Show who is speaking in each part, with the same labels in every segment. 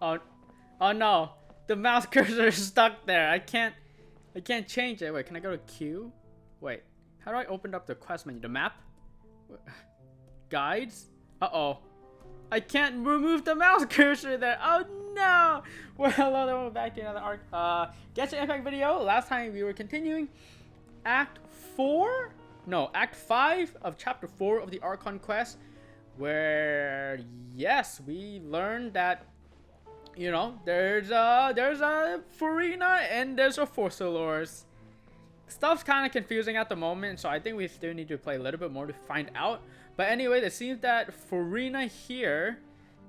Speaker 1: Oh, oh no. The mouse cursor is stuck there. I can't change it. Wait, can I go to Q? Wait, how do I open up the quest menu? The map? Guides? Uh-oh. I can't remove the mouse cursor there. Oh no! Well, hello there, welcome back to another Genshin Impact video. Last time we were continuing Act 4? No, Act 5 of Chapter 4 of the Archon Quest. Where, yes, we learned that, you know, there's a Furina and there's a Fossilors. Stuff's kind of confusing at the moment, so I think we still need to play a little bit more to find out. But anyway, it seems that Furina here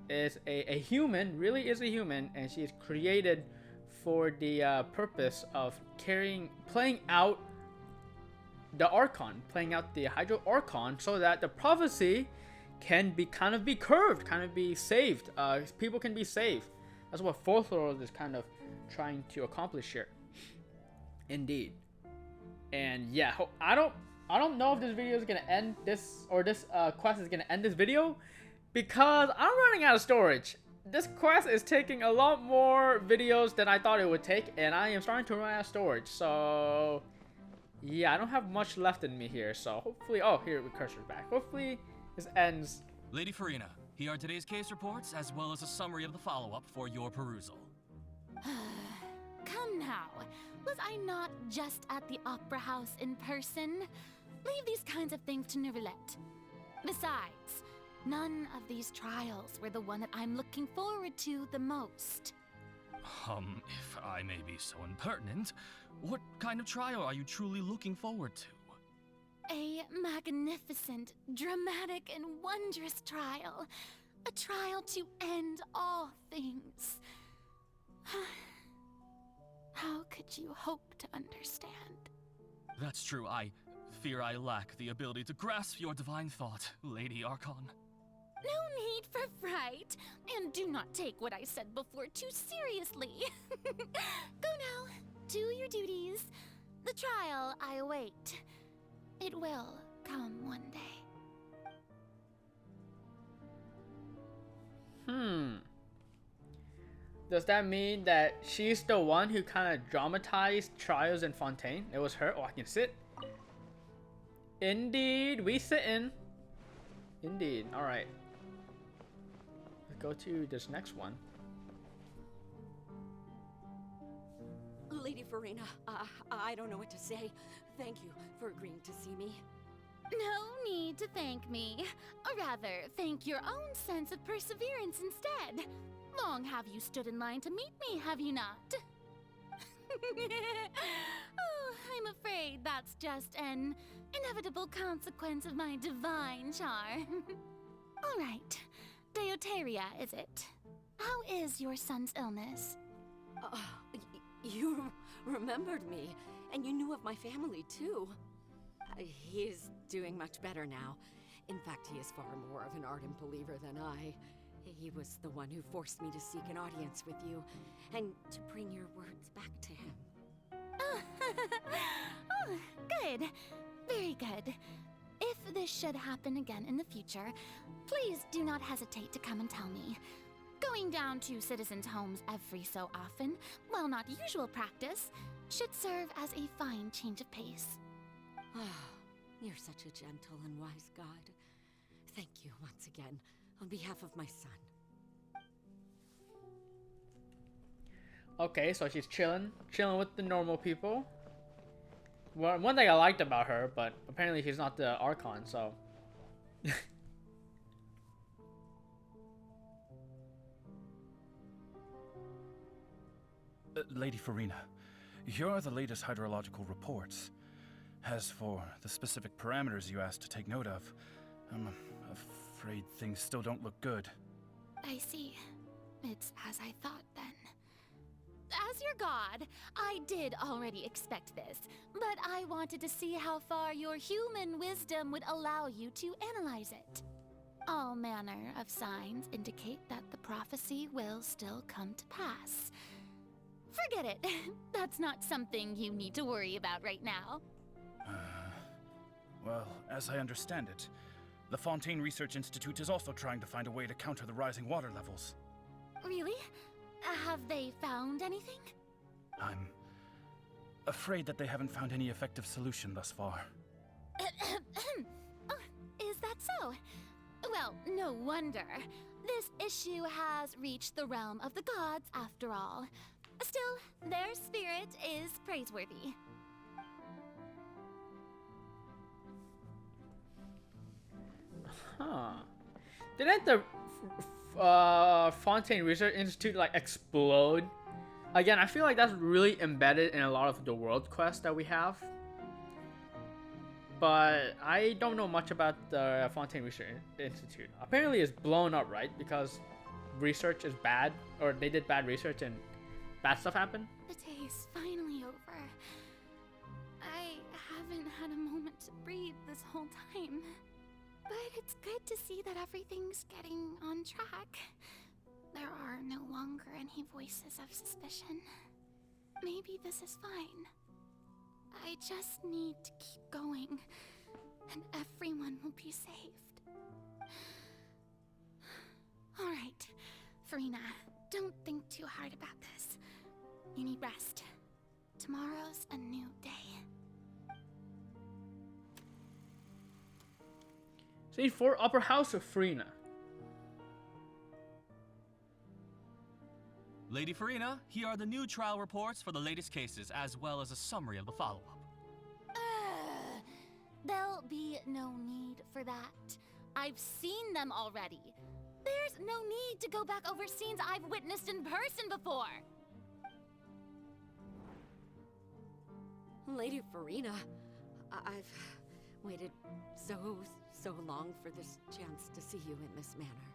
Speaker 1: is a human, really is a human, and she is created for the purpose of playing out the Archon, playing out the Hydro Archon, so that the prophecy can be kind of be curved, kind of be saved. People can be saved. That's what Forego is kind of trying to accomplish here. Indeed. And yeah, I don't know if this video is gonna end this, or this quest is gonna end this video, because I'm running out of storage. This quest is taking a lot more videos than I thought it would take, and I am starting to run out of storage. So yeah, I don't have much left in me here. So hopefully, oh, here the cursor's back. Hopefully this ends.
Speaker 2: Lady Furina, here are today's case reports, as well as a summary of the follow-up for your perusal.
Speaker 3: Come now, was I not just at the Opera House in person? Leave these kinds of things to Neuvillette. Besides, none of these trials were the one that I'm looking forward to the most.
Speaker 2: If I may be so impertinent, what kind of trial are you truly looking forward to?
Speaker 3: A magnificent, dramatic, and wondrous trial. A trial to end all things. How could you hope to understand?
Speaker 2: That's true. I fear I lack the ability to grasp your divine thought, Lady Archon.
Speaker 3: No need for fright, and do not take what I said before too seriously. Go now, do your duties. The trial I await. It will come one day.
Speaker 1: Does that mean that she's the one who kind of dramatized trials in Fontaine? It was her. Oh, I can sit. Indeed, we sit in. Indeed. All right. Let's go to this next one.
Speaker 4: Lady Furina, I don't know what to say. Thank you for agreeing to see me.
Speaker 3: No need to thank me. Or rather, thank your own sense of perseverance instead. Long have you stood in line to meet me, have you not? Oh, I'm afraid that's just an inevitable consequence of my divine charm. All right, Deuteria, is it? How is your son's illness?
Speaker 4: You remembered me, and you knew of my family, too. He is doing much better now. In fact, he is far more of an ardent believer than I. He was the one who forced me to seek an audience with you, and to bring your words back to him.
Speaker 3: Oh, good. Very good. If this should happen again in the future, please do not hesitate to come and tell me. Going down to citizens' homes every so often, while not usual practice, should serve as a fine change of pace.
Speaker 4: You're such a gentle and wise god. Thank you once again, on behalf of my son.
Speaker 1: Okay, so she's chilling with the normal people. Well, one thing I liked about her, but apparently she's not the Archon, so.
Speaker 5: Lady Furina, here are the latest hydrological reports. As for the specific parameters you asked to take note of, I'm afraid things still don't look good.
Speaker 3: I see. It's as I thought then. As your god, I did already expect this, but I wanted to see how far your human wisdom would allow you to analyze it. All manner of signs indicate that the prophecy will still come to pass. Forget it. That's not something you need to worry about right now.
Speaker 5: Well, as I understand it, the Fontaine Research Institute is also trying to find a way to counter the rising water levels.
Speaker 3: Really? Have they found anything?
Speaker 5: I'm afraid that they haven't found any effective solution thus far.
Speaker 3: Oh, is that so? Well, no wonder. This issue has reached the realm of the gods, after all. Still, their spirit is praiseworthy.
Speaker 1: Huh. Didn't the Fontaine Research Institute like explode? Again, I feel like that's really embedded in a lot of the world quests that we have. But I don't know much about the Fontaine Research Institute. Apparently it's blown up, right? Because research is bad, or they did bad research and bad stuff happened?
Speaker 3: The day is finally over. I haven't had a moment to breathe this whole time. But it's good to see that everything's getting on track. There are no longer any voices of suspicion. Maybe this is fine. I just need to keep going, and everyone will be saved. Alright, Furina, don't think too hard about this. You need rest. Tomorrow's a new day.
Speaker 1: Scene 4, Upper House of Furina.
Speaker 2: Lady Furina, here are the new trial reports for the latest cases, as well as a summary of the follow-up.
Speaker 3: There'll be no need for that. I've seen them already. There's no need to go back over scenes I've witnessed in person before.
Speaker 4: Lady Furina, I've waited so long for this chance to see you in this manner.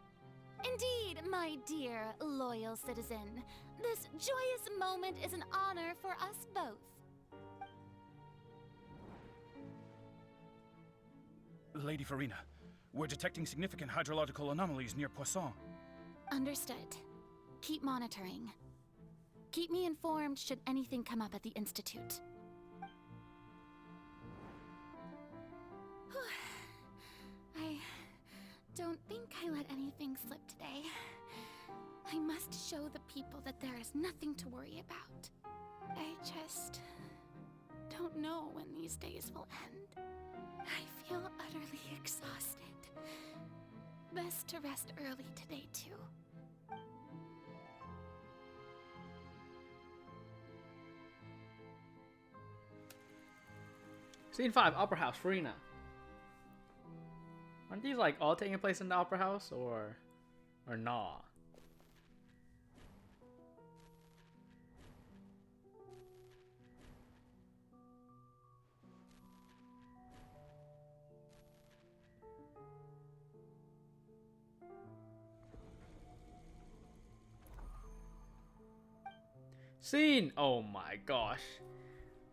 Speaker 3: Indeed, my dear, loyal citizen. This joyous moment is an honor for us both.
Speaker 5: Lady Furina, we're detecting significant hydrological anomalies near Poisson.
Speaker 3: Understood. Keep monitoring. Keep me informed should anything come up at the Institute. I don't think I let anything slip today. I must show the people that there is nothing to worry about. I just don't know when these days will end. I feel utterly exhausted. Best to rest early today, too.
Speaker 1: Scene 5, Upper House, Furina. Aren't these like all taking place in the Upper House, or nah? Scene, oh my gosh,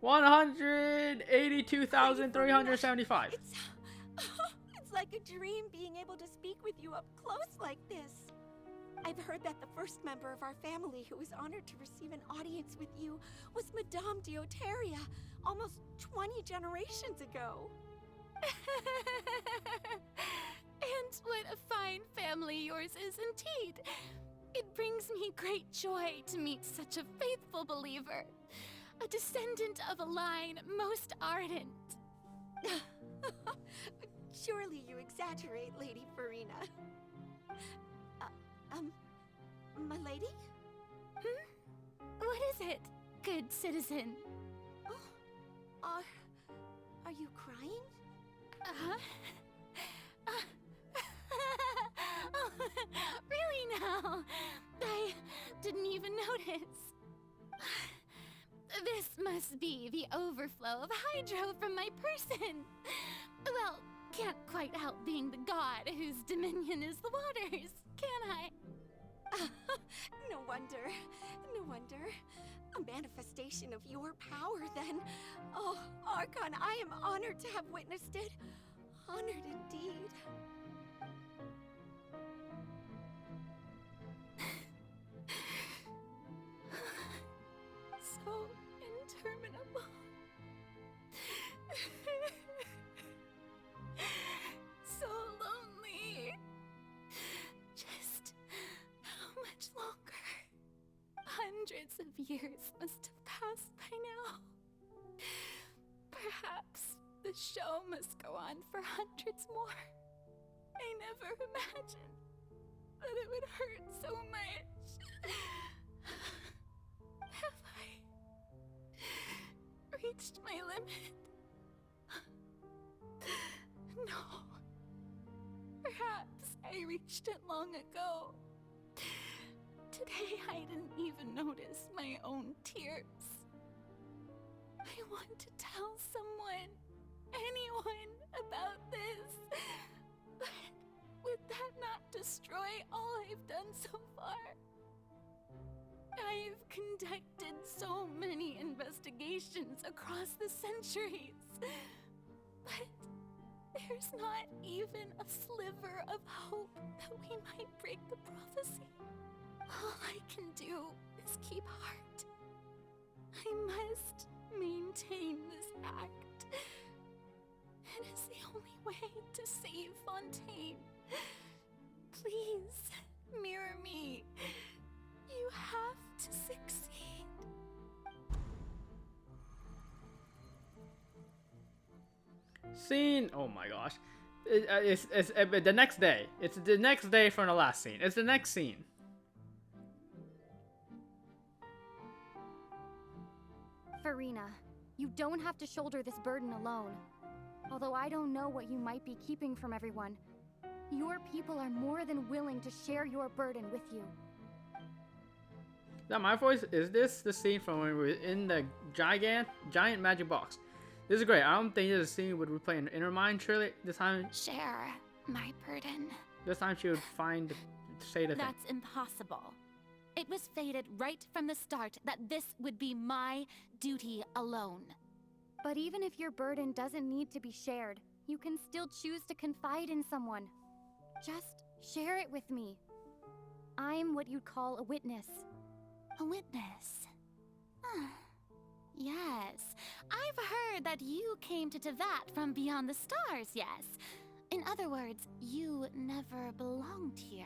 Speaker 1: 182,375.
Speaker 6: It's like a dream being able to speak with you up close like this. I've heard that the first member of our family who was honored to receive an audience with you was Madame Deoteria, almost 20 generations ago.
Speaker 3: And what a fine family yours is indeed. It brings me great joy to meet such a faithful believer, a descendant of a line most ardent.
Speaker 6: Surely you exaggerate, Lady Furina. My lady?
Speaker 3: What is it, good citizen?
Speaker 6: Oh, are you crying?
Speaker 3: Oh, really now? I didn't even notice. This must be the overflow of hydro from my person. Well, can't quite help being the god whose dominion is the waters, can I?
Speaker 6: No wonder. No wonder. A manifestation of your power, then. Oh, Archon, I am honored to have witnessed it. Honored indeed.
Speaker 3: So interminable. So lonely. Just how much longer? Hundreds of years must have passed by now. Perhaps the show must go on for hundreds more. I never imagined that it would hurt so much. Have I reached my limit? No. Perhaps I reached it long ago. Today I didn't even notice my own tears. I want to tell someone, anyone, about this. But would that not destroy all I've done so far? I've conducted so many investigations across the centuries. But there's not even a sliver of hope that we might break the prophecy. All I can do is keep heart. I must maintain this act. It is the only way to save Fontaine. Please, mirror me. You have to succeed.
Speaker 1: Scene. Oh my gosh. It's the next day. It's the next day from the last scene. It's the next scene.
Speaker 7: Furina, you don't have to shoulder this burden alone. Although I don't know what you might be keeping from everyone, your people are more than willing to share your burden with you.
Speaker 1: Is that my voice? Is this the scene from when we were in the giant magic box? This is great. I don't think this is a scene would replay in Inner Mind. Surely this time
Speaker 3: Share my burden.
Speaker 1: This time she would say the thing.
Speaker 3: That's impossible. It was fated right from the start that this would be my duty alone.
Speaker 7: But even if your burden doesn't need to be shared, you can still choose to confide in someone. Just share it with me. I'm what you'd call a witness.
Speaker 3: A witness? Yes. I've heard that you came to Teyvet from beyond the stars, yes. In other words, you never belonged here.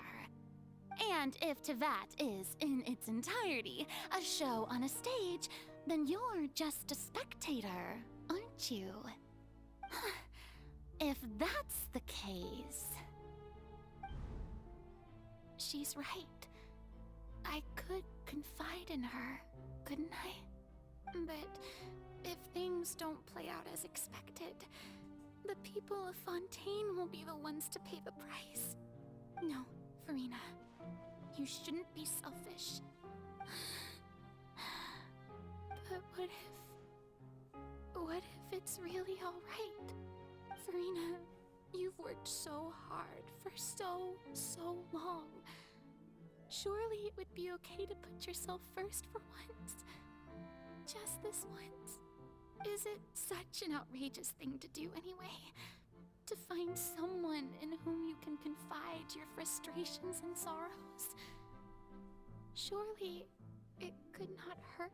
Speaker 3: And if Teyvet is, in its entirety, a show on a stage, then you're just a spectator, aren't you? If that's the case... She's right. I could confide in her, couldn't I? But if things don't play out as expected, the people of Fontaine will be the ones to pay the price. No, Furina. You shouldn't be selfish. But what if it's really alright? Furina, you've worked so hard for so long. Surely it would be okay to put yourself first for once. Just this once. Is it such an outrageous thing to do anyway? To find someone in whom you can confide your frustrations and sorrows? Surely it could not hurt.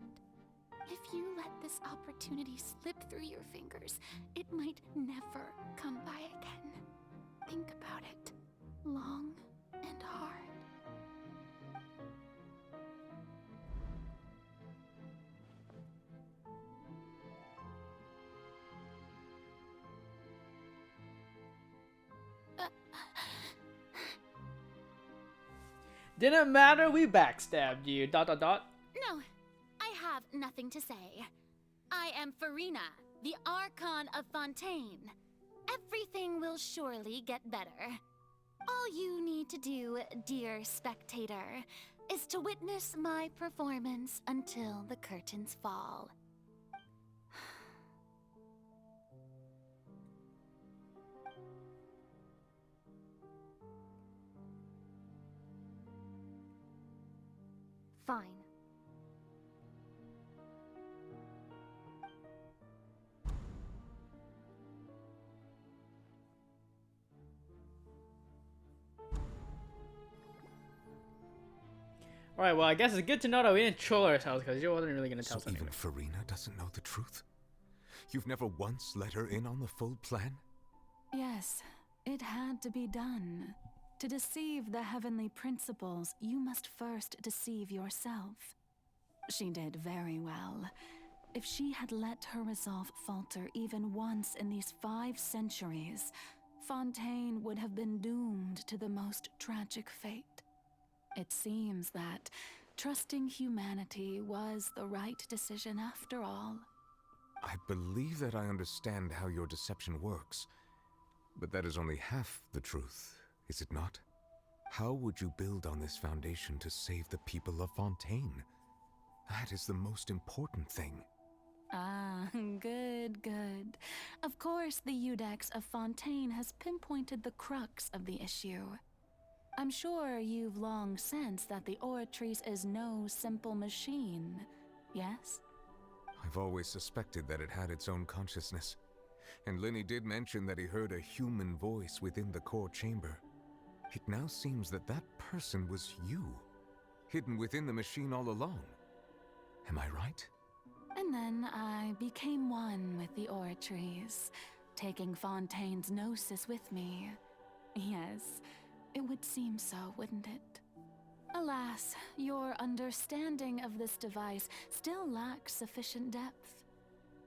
Speaker 3: If you let this opportunity slip through your fingers, it might never come by again. Think about it long and hard.
Speaker 1: Didn't matter, we backstabbed you. ...
Speaker 3: No, I have nothing to say. I am Furina, the Archon of Fontaine. Everything will surely get better. All you need to do, dear spectator, is to witness my performance until the curtains fall.
Speaker 7: Fine.
Speaker 1: Alright, well, I guess it's good to know that we didn't troll ourselves, because you wasn't really going to tell us
Speaker 8: So
Speaker 1: anything.
Speaker 8: even Furina doesn't know the truth? You've never once let her in on the full plan?
Speaker 9: Yes, it had to be done. To deceive the heavenly principles, you must first deceive yourself. She did very well. If she had let her resolve falter even once in these 5 centuries, Fontaine would have been doomed to the most tragic fate. It seems that trusting humanity was the right decision after all.
Speaker 8: I believe that I understand how your deception works, but that is only half the truth, is it not? How would you build on this foundation to save the people of Fontaine? That is the most important thing.
Speaker 9: Ah, good, good. Of course, the Iudex of Fontaine has pinpointed the crux of the issue. I'm sure you've long sensed that the Oratrice is no simple machine, yes?
Speaker 8: I've always suspected that it had its own consciousness, and Lenny did mention that he heard a human voice within the core chamber. It now seems that that person was you, hidden within the machine all along. Am I right?
Speaker 9: And then I became one with the Oratrice, taking Fontaine's gnosis with me. Yes, it would seem so, wouldn't it? Alas, your understanding of this device still lacks sufficient depth.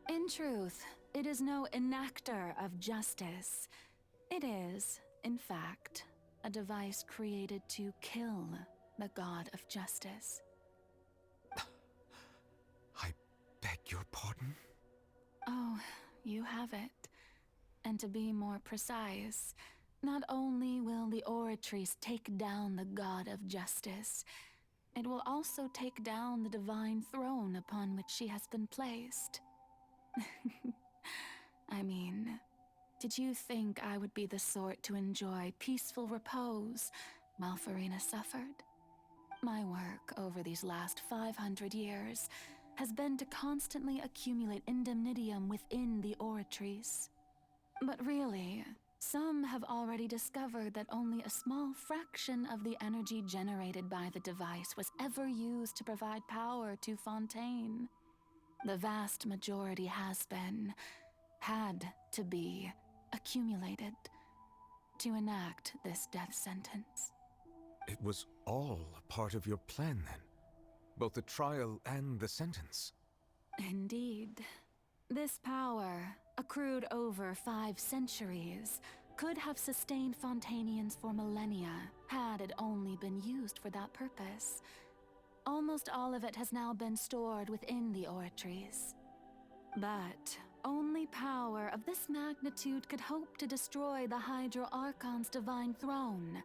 Speaker 9: In truth, it is no enactor of justice. It is, in fact, a device created to kill the god of justice.
Speaker 8: I beg your pardon?
Speaker 9: Oh, you have it. And to be more precise, not only will the Oratrice take down the god of justice, it will also take down the divine throne upon which she has been placed. I mean, did you think I would be the sort to enjoy peaceful repose while Furina suffered? My work over these last 500 years has been to constantly accumulate indemnitium within the Oratrice. But really, some have already discovered that only a small fraction of the energy generated by the device was ever used to provide power to Fontaine. The vast majority had to be, accumulated to enact this death sentence.
Speaker 8: It was all a part of your plan then? Both the trial and the sentence?
Speaker 9: Indeed. This power, accrued over 5 centuries, could have sustained Fontainians for millennia had it only been used for that purpose. Almost all of it has now been stored within the Oratrice. But only power of this magnitude could hope to destroy the Hydro Archon's divine throne,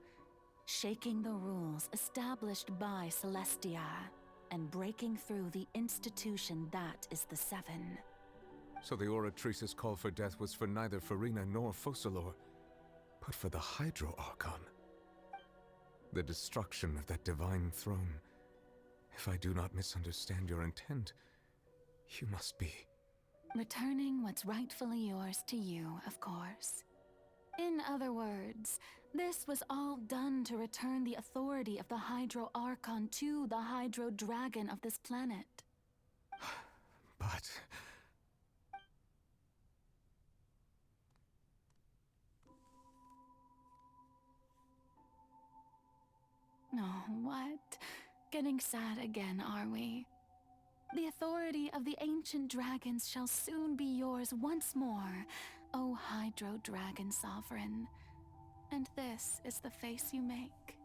Speaker 9: shaking the rules established by Celestia and breaking through the institution that is the Seven.
Speaker 8: So the Oratrice's call for death was for neither Furina nor Focalor, but for the Hydro Archon. The destruction of that divine throne. If I do not misunderstand your intent, you must be...
Speaker 9: Returning what's rightfully yours to you, of course. In other words, this was all done to return the authority of the Hydro Archon to the Hydro Dragon of this planet.
Speaker 8: But...
Speaker 9: Oh, what? Getting sad again, are we? The authority of the ancient dragons shall soon be yours once more, O Hydro Dragon Sovereign. And this is the face you make.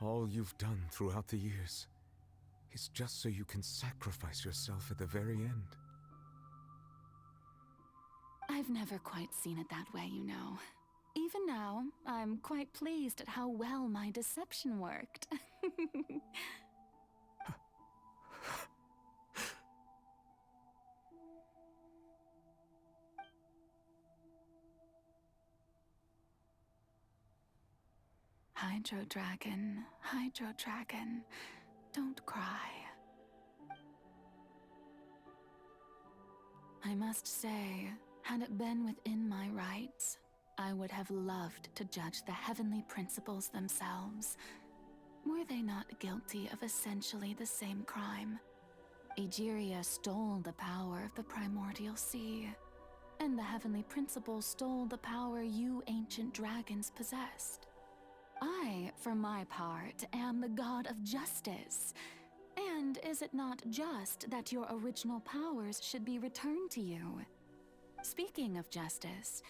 Speaker 8: all you've done throughout the years is just so you can sacrifice yourself at the very end.
Speaker 9: I've never quite seen it that way, you know. Even now, I'm quite pleased at how well my deception worked. Hydro Dragon, don't cry. I must say, had it been within my rights, I would have loved to judge the heavenly principles themselves. Were they not guilty of essentially the same crime? Egeria stole the power of the primordial sea, and the heavenly principles stole the power you ancient dragons possessed. I, for my part, am the god of justice. And is it not just that your original powers should be returned to you? Speaking of justice,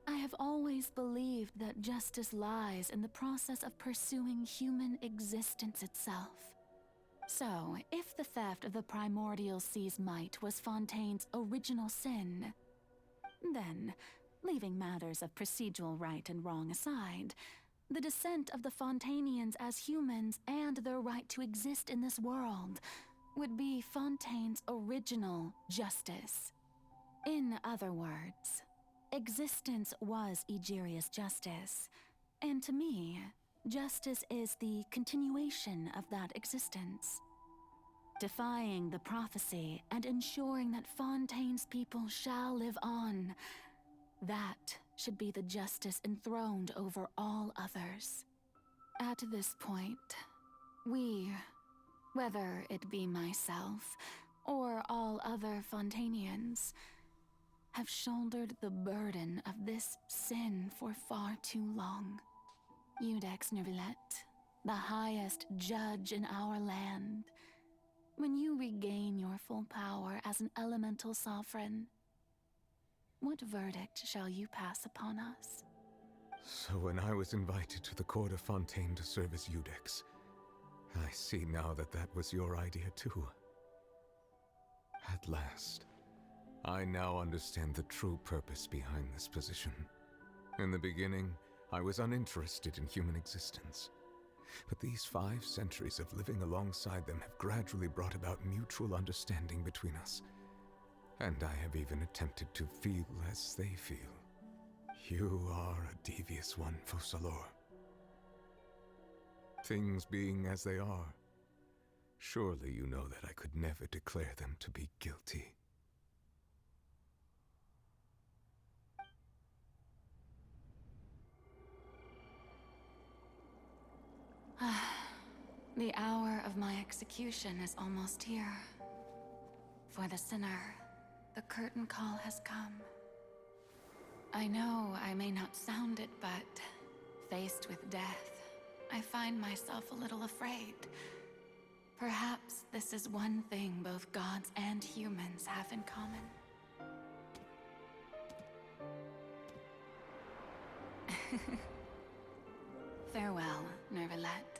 Speaker 9: I have always believed that justice lies in the process of pursuing human existence itself. So, if the theft of the primordial sea's might was Fontaine's original sin, then, leaving matters of procedural right and wrong aside, the descent of the Fontainians as humans and their right to exist in this world would be Fontaine's original justice. In other words, existence was Egeria's justice, and to me, justice is the continuation of that existence. Defying the prophecy and ensuring that Fontaine's people shall live on, that should be the justice enthroned over all others. At this point, we, whether it be myself or all other Fontainians, have shouldered the burden of this sin for far too long. Iudex Nervillet, the highest judge in our land, when you regain your full power as an elemental sovereign, what verdict shall you pass upon us?
Speaker 8: So when I was invited to the court of Fontaine to serve as Iudex, I see now that that was your idea too. At last, I now understand the true purpose behind this position. In the beginning, I was uninterested in human existence. But these 5 centuries of living alongside them have gradually brought about mutual understanding between us. And I have even attempted to feel as they feel. You are a devious one, Focalor. Things being as they are, surely you know that I could never declare them to be guilty.
Speaker 9: The hour of my execution is almost here. For the sinner, the curtain call has come. I know I may not sound it, but faced with death, I find myself a little afraid. Perhaps this is one thing both gods and humans have in common. Farewell, Nervillet.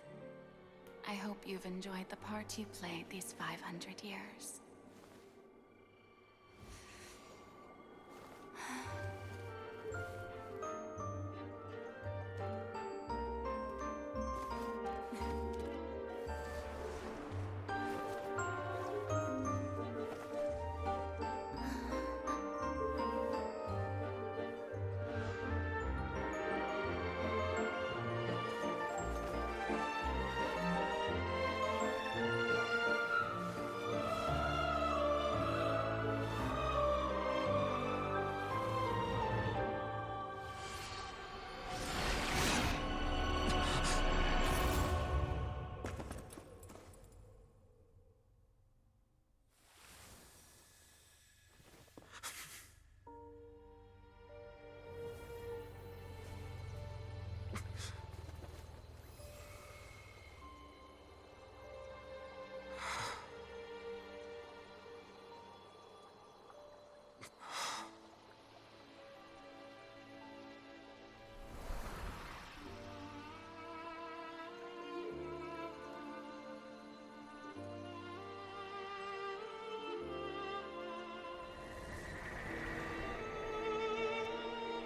Speaker 9: I hope you've enjoyed the part you played these 500 years.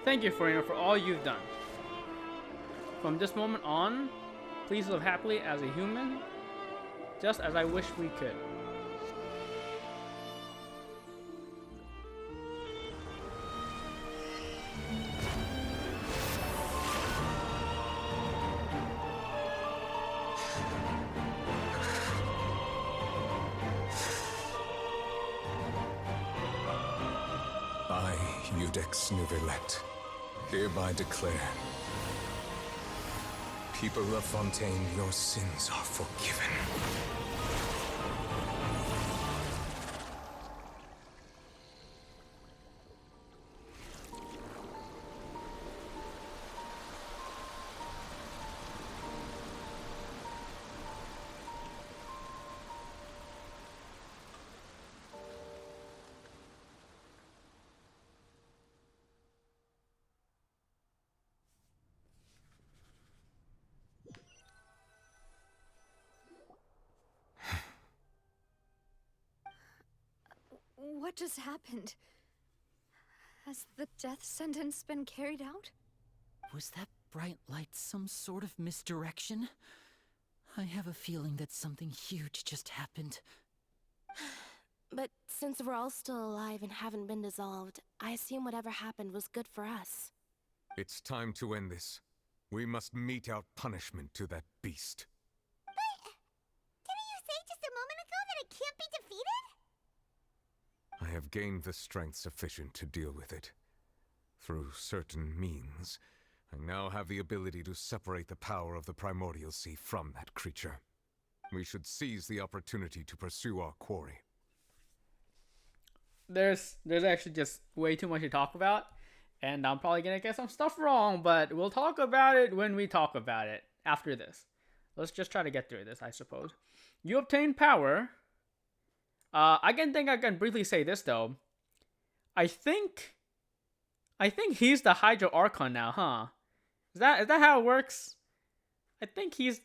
Speaker 1: Thank you, Furina, for all you've done. From this moment on, please live happily as a human, just as I wish we could.
Speaker 8: I, Iudex Nervillet, hereby declare, people of Fontaine, your sins are forgiven.
Speaker 7: What just happened? Has the death sentence been carried out?
Speaker 10: Was that bright light some sort of misdirection? I have a feeling that something huge just happened.
Speaker 11: But since we're all still alive and haven't been dissolved, I assume whatever happened was good for us.
Speaker 8: It's time to end this. We must mete out punishment to that beast.
Speaker 6: Didn't you say just a moment ago that it can't be defeated?
Speaker 8: I have gained the strength sufficient to deal with it. Through certain means, I now have the ability to separate the power of the Primordial Sea from that creature. We should seize the opportunity to pursue our quarry.
Speaker 1: There's actually just way too much to talk about, and I'm probably gonna get some stuff wrong, but we'll talk about it when we talk about it after this. Let's just try to get through this, I suppose. You obtain power. I can briefly say this though. I think he's the Hydro Archon now, huh? Is that how it works? I think he's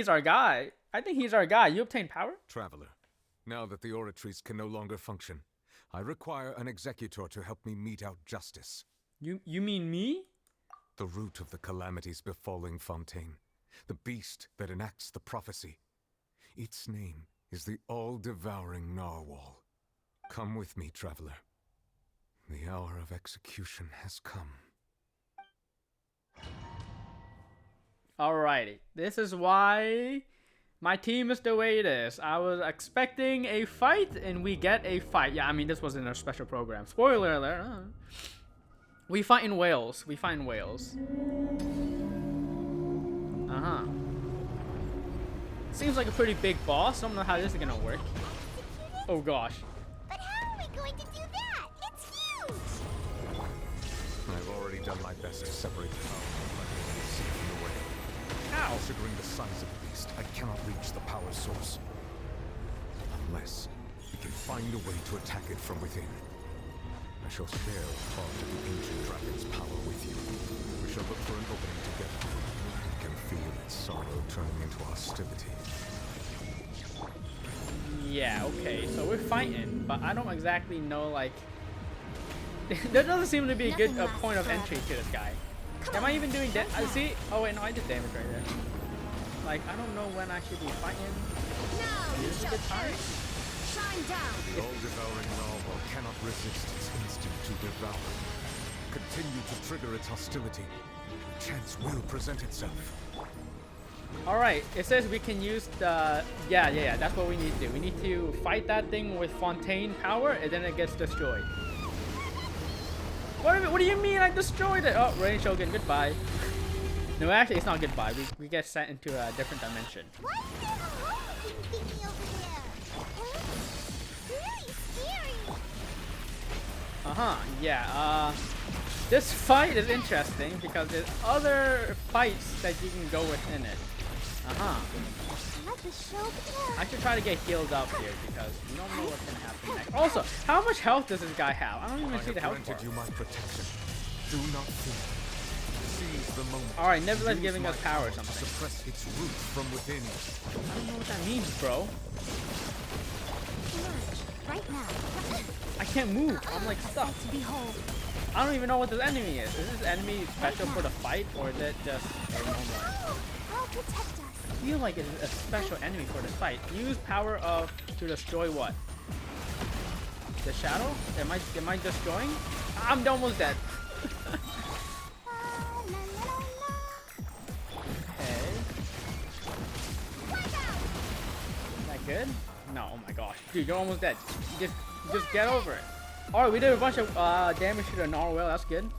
Speaker 1: our guy. You obtain power?
Speaker 8: Traveler, now that the Oratrice can no longer function, I require an executor to help me mete out justice.
Speaker 1: You mean me?
Speaker 8: The root of the calamities befalling Fontaine. The beast that enacts the prophecy. Its name is the all-devouring Narwhal. Come with me, traveler. The hour of execution has come.
Speaker 1: Alrighty. This is why my team is the way it is. I was expecting a fight, and we get a fight. Yeah, I mean, this wasn't a special program. Spoiler alert. We fight in Wales. Uh-huh. Seems like a pretty big boss. I don't know how this is gonna work. Oh gosh.
Speaker 6: But how are we going to do that? It's huge!
Speaker 8: I've already done my best to separate the power from the way.
Speaker 1: How?
Speaker 8: Considering the size of the beast, I cannot reach the power source. Unless we can find a way to attack it from within. I shall spare part of the ancient dragon's power with you. We shall look for an opening together. I can feel its sorrow turning into hostility.
Speaker 1: Yeah, okay, so we're fighting, but I don't exactly know, like... there doesn't seem to be a good point of entry to this guy. Am I even doing that? See? Oh wait, no, I did damage right there. Like, I don't know when I should be fighting. Is this a good time?
Speaker 6: Shine down!
Speaker 8: The all-devouring Narwhal cannot resist its instinct to devour. Continue to trigger its hostility. Chance will present itself.
Speaker 1: Alright, it says we can use the... Yeah, that's what we need to do. We need to fight that thing with Fontaine power, and then it gets destroyed. What do you mean I destroyed it? Oh, Rain Shogun, goodbye. No, actually, it's not goodbye. We get sent into a different dimension.
Speaker 6: What's that looking thingy over there? It looks really scary!
Speaker 1: Yeah, this fight is interesting because there's other fights that you can go within it. I should try to get healed up here because you don't know what's gonna happen next. Also, how much health does this guy have? I don't even see the health bar.
Speaker 8: You my protection. Do not fear. Seize the moment.
Speaker 1: Alright, Nebula's giving us power or something.
Speaker 8: Suppress its root from within.
Speaker 1: I don't know what that means, bro.
Speaker 6: Right now.
Speaker 1: I can't move. I'm like stuck. I don't even know what this enemy is. Is this enemy special for the fight, or is it just a normal? I feel like it's a special enemy for the fight. Use power of to destroy what? The shadow? Am I destroying? I'm almost dead. Okay. Is that good? No. Oh my gosh, dude, you're almost dead. Just get over it. All right, we did a bunch of damage to the Narwhal. That's good.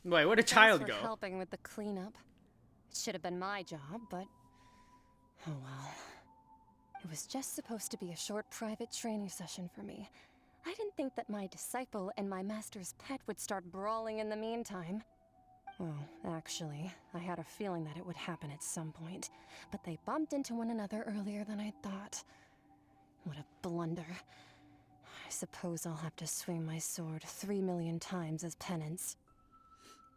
Speaker 1: Wait, where'd the
Speaker 12: Thanks
Speaker 1: child
Speaker 12: for
Speaker 1: go?
Speaker 12: helping with the cleanup. It should have been my job, but oh well. It was just supposed to be a short private training session for me. I didn't think that my disciple and my master's pet would start brawling in the meantime. Well, actually, I had a feeling that it would happen at some point, but they bumped into one another earlier than I thought. What a blunder. I suppose I'll have to swing my sword 3 million times as penance.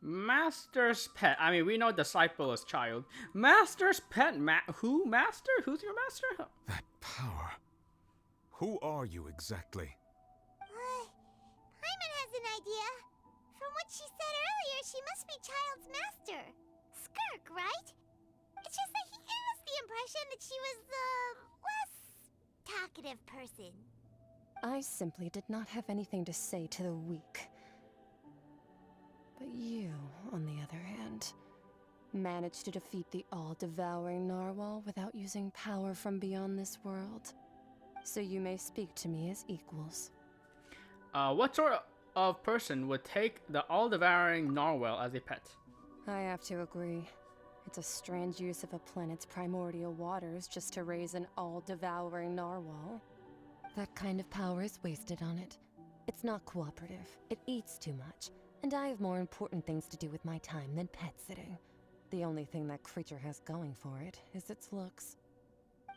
Speaker 1: Master's pet. I mean, we know disciple is child. Master's pet. Who? Master? Who's your master?
Speaker 8: That power. Who are you exactly?
Speaker 6: Paimon has an idea. From what she said earlier, she must be Child's master. Skirk, right? It's just that he gave us the impression that she was the less talkative person.
Speaker 12: I simply did not have anything to say to the weak. But you, on the other hand, managed to defeat the all-devouring narwhal without using power from beyond this world. So you may speak to me as equals.
Speaker 1: What sort of person would take the all-devouring narwhal as a pet?
Speaker 12: I have to agree. It's a strange use of a planet's primordial waters just to raise an all-devouring narwhal. That kind of power is wasted on it. It's not cooperative. It eats too much. And I have more important things to do with my time than pet sitting. The only thing that creature has going for it is its looks.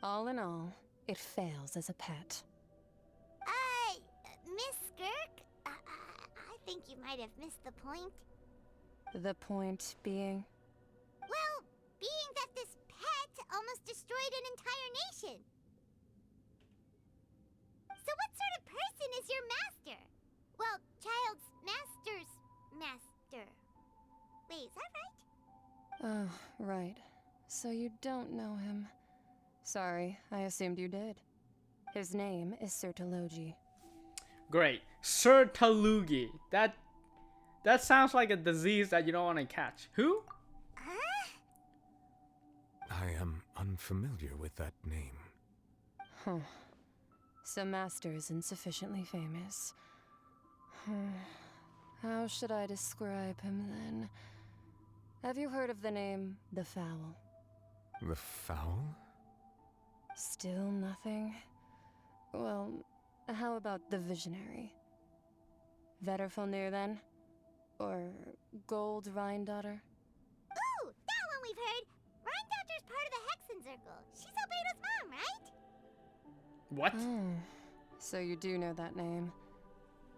Speaker 12: All in all, it fails as a pet.
Speaker 6: Miss Skirk? I think you might have missed the point.
Speaker 12: The point being?
Speaker 6: Well, being that this pet almost destroyed an entire nation. So what sort of person is your master? Well, Child's master's master. Wait, is that right?
Speaker 12: Oh, right. So you don't know him. Sorry, I assumed you did. His name is Sir Talogi.
Speaker 1: Great. Sir Talugi. That sounds like a disease that you don't want to catch. Who?
Speaker 8: I am unfamiliar with that name.
Speaker 12: Huh. So Master isn't sufficiently famous. How should I describe him then? Have you heard of the name The Fowl?
Speaker 8: The Fowl?
Speaker 12: Still nothing? Well, how about the Visionary? Vetterfulnir then? Or Gold Rhine-Daughter?
Speaker 6: Ooh, that one we've heard. Rhine-Daughter's part of the Hexen Circle. She's Albedo's mom, right?
Speaker 1: What?
Speaker 12: Oh, so you do know that name.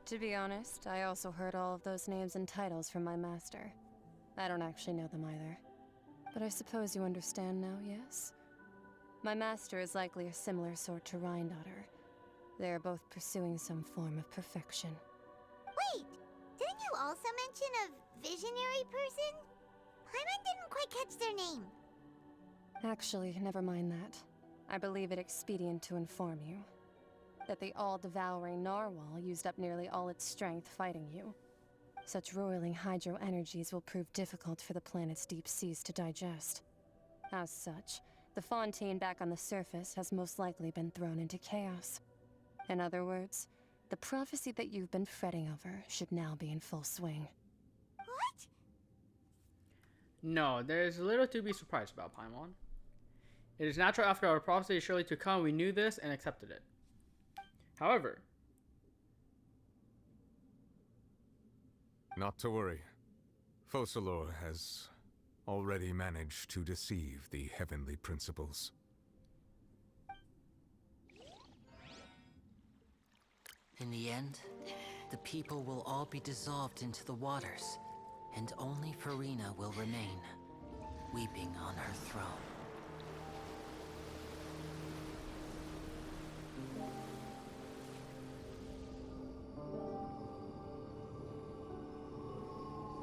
Speaker 12: To be honest, I also heard all of those names and titles from my master. I don't actually know them either. But I suppose you understand now, yes? My master is likely a similar sort to Rhine-Daughter. They are both pursuing some form of perfection.
Speaker 6: Wait, didn't you also mention a visionary person? Paimon didn't quite catch their name.
Speaker 12: Actually, never mind that. I believe it expedient to inform you that the all-devouring narwhal used up nearly all its strength fighting you. Such roiling hydro energies will prove difficult for the planet's deep seas to digest. As such, the Fontaine back on the surface has most likely been thrown into chaos. In other words, the prophecy that you've been fretting over should now be in full swing.
Speaker 6: What?
Speaker 1: No, there is little to be surprised about, Paimon. It is natural after our prophecy is surely to come. We knew this and accepted it. However,
Speaker 8: Not to worry. Focalor has already managed to deceive the heavenly principles.
Speaker 10: In the end, the people will all be dissolved into the waters, and only Furina will remain, weeping on her throne.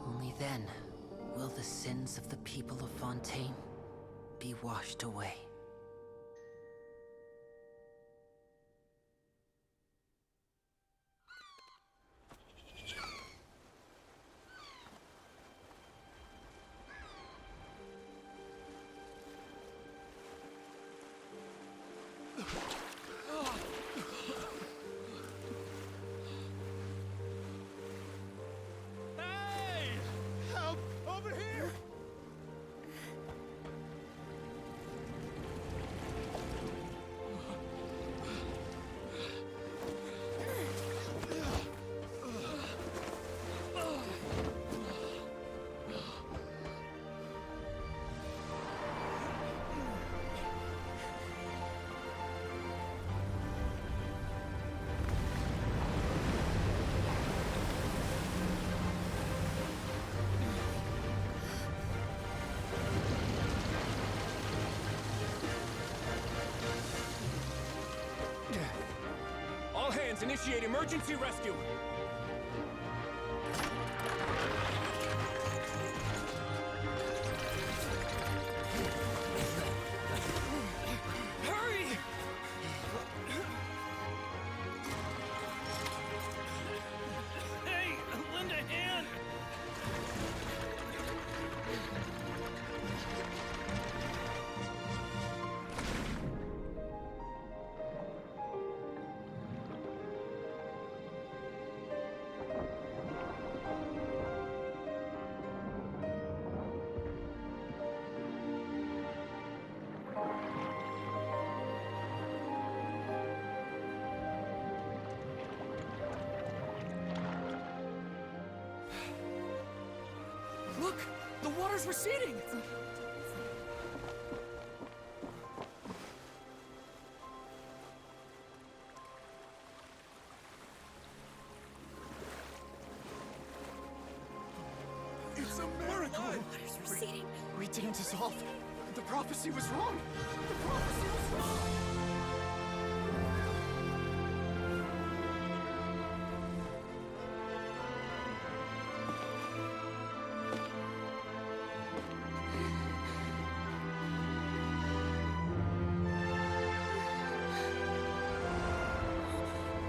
Speaker 10: Only then will the sins of the people of Fontaine be washed away.
Speaker 13: Let's initiate emergency rescue. Hurry!
Speaker 2: Hey, lend a hand!
Speaker 13: Look! The water's receding! It's a miracle!
Speaker 4: Water's receding.
Speaker 13: We didn't dissolve. The prophecy was wrong. The prophecy was wrong.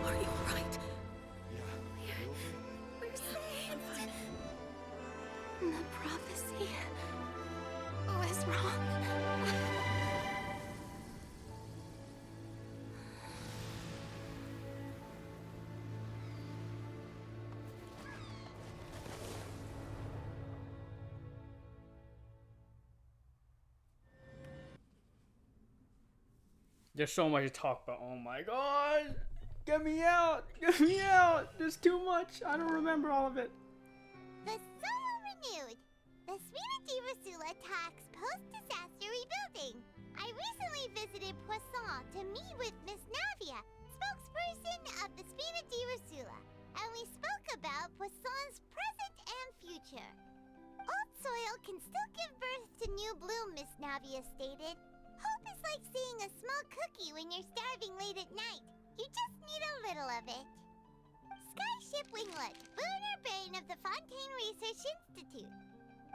Speaker 4: Are you alright?
Speaker 11: We're saved. The prophecy was wrong.
Speaker 1: There's so much to talk about. Oh my god! Get me out! Get me out! There's too much. I don't remember all of it.
Speaker 14: The Solo renewed. The Sfera Sula attacks post-disaster rebuilding. I recently visited Poisson to meet with Miss Navia, spokesperson of the Sfera Sula, and we spoke about Poisson's present and future. Old soil can still give birth to new bloom, Miss Navia stated. Hope is like seeing a small cookie when you're starving late at night. You just need a little of it. Skyship Winglet, lunar brain of the Fontaine Research Institute.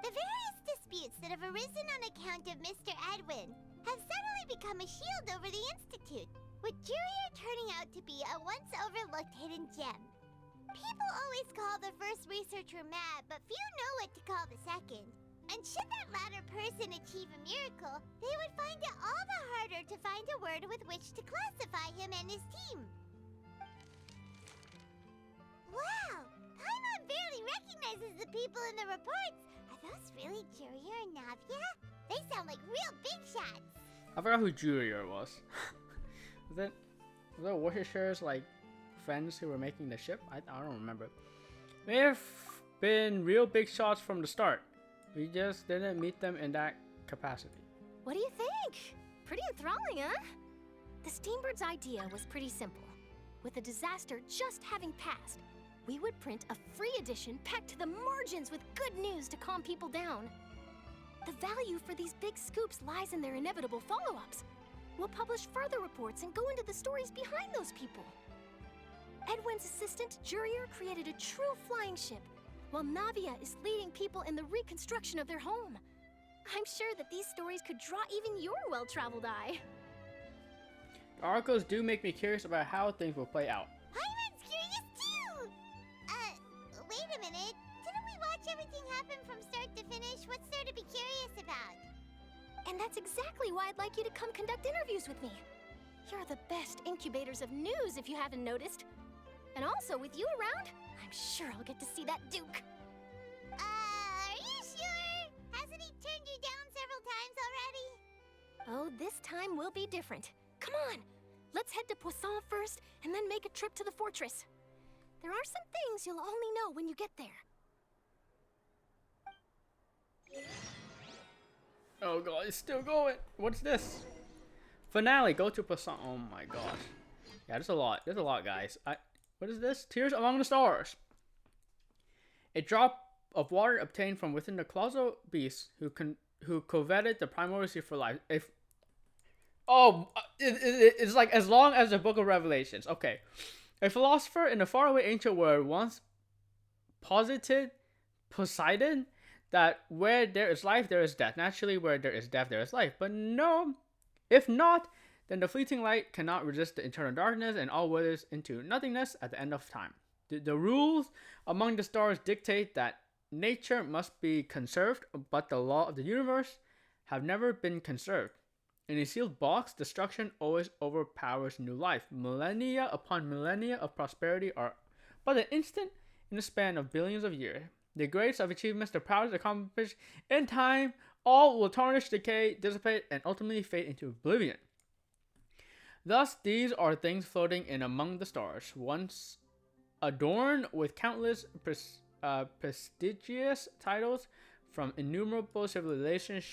Speaker 14: The various disputes that have arisen on account of Mr. Edwin have suddenly become a shield over the Institute, with Jurier turning out to be a once overlooked hidden gem. People always call the first researcher mad, but few know what to call the second. And should that latter person achieve a miracle, they would find it all the harder to find a word with which to classify him and his team. Wow! Paimon barely recognizes the people in the reports. Are those really Jurier and Navia? They sound like real big shots.
Speaker 1: I forgot who Jurier was. was that Worcester's like friends who were making the ship? I don't remember. May have been real big shots from the start. We just didn't meet them in that capacity.
Speaker 7: What do you think? Pretty enthralling, huh? The Steambird's idea was pretty simple. With the disaster just having passed, we would print a free edition packed to the margins with good news to calm people down. The value for these big scoops lies in their inevitable follow-ups. We'll publish further reports and go into the stories behind those people. Edwin's assistant, Jurier, created a true flying ship, while Navia is leading people in the reconstruction of their home. I'm sure that these stories could draw even your well-traveled eye.
Speaker 1: The articles do make me curious about how things will play out.
Speaker 14: Paimon's curious too! Wait a minute. Didn't we watch everything happen from start to finish? What's there to be curious about?
Speaker 7: And that's exactly why I'd like you to come conduct interviews with me. You're the best incubators of news, if you haven't noticed. And also, with you around, I'm sure I'll get to see that Duke.
Speaker 14: Are you sure? Hasn't he turned you down several times already?
Speaker 7: Oh, this time will be different. Come on, let's head to Poisson first, and then make a trip to the fortress. There are some things you'll only know when you get there.
Speaker 1: Oh god, it's still going. What's this? Finale, go to Poisson. Oh my gosh. Yeah, there's a lot. There's a lot, guys. What is this? Tears Among the Stars. A drop of water obtained from within the colossal beast who coveted the primordial sea for life. It's like as long as the Book of Revelations. Okay. A philosopher in a faraway ancient world once posited that where there is life, there is death. Naturally, where there is death, there is life. But no, if not, then the fleeting light cannot resist the eternal darkness, and all withers into nothingness at the end of time. The rules among the stars dictate that nature must be conserved, but the law of the universe have never been conserved. In a sealed box, destruction always overpowers new life. Millennia upon millennia of prosperity are but an instant in the span of billions of years. The greatest of achievements, the proudest accomplished in time, all will tarnish, decay, dissipate, and ultimately fade into oblivion. Thus, these are things floating in among the stars, once adorned with countless prestigious titles from innumerable civilizations,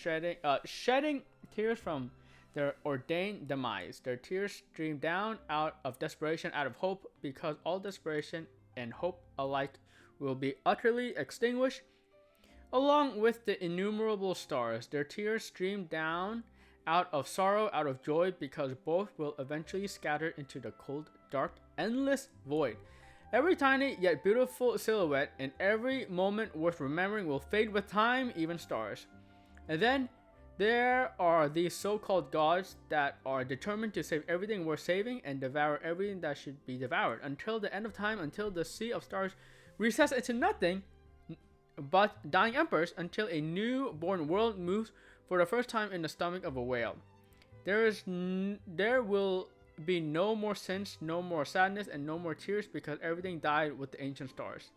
Speaker 1: shedding tears from their ordained demise. Their tears stream down out of desperation, out of hope, because all desperation and hope alike will be utterly extinguished. Along with the innumerable stars, their tears stream down out of sorrow, out of joy, because both will eventually scatter into the cold, dark, endless void. Every tiny yet beautiful silhouette and every moment worth remembering will fade with time, even stars. And then there are these so-called gods that are determined to save everything worth saving and devour everything that should be devoured until the end of time, until the sea of stars recess into nothing but dying emperors, until a new-born world moves for the first time in the stomach of a whale. There will be no more sins, no more sadness, and no more tears, because everything died with the ancient stars.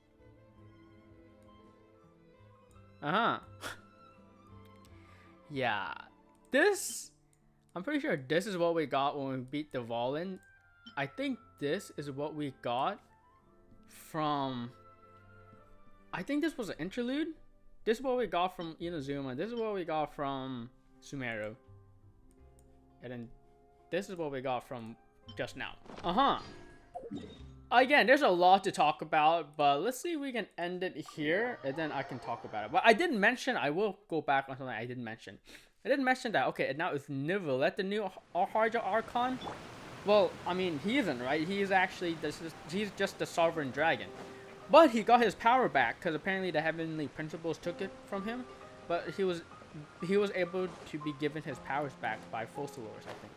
Speaker 1: Yeah, I'm pretty sure this is what we got when we beat the Volin. I think this is what we got from, I think this was an interlude. This is what we got from Inazuma. This is what we got from Sumeru. And then this is what we got from just now. Again, there's a lot to talk about, but let's see if we can end it here, and then I can talk about it. But I didn't mention, I will go back on something I didn't mention. I didn't mention that, okay, and now it's Nivelet, the new Hydro Archon. Well, I mean, he isn't, right? He's actually, he's just the Sovereign Dragon. But he got his power back, because apparently the Heavenly Principles took it from him. But he was able to be given his powers back by Focalors, I think.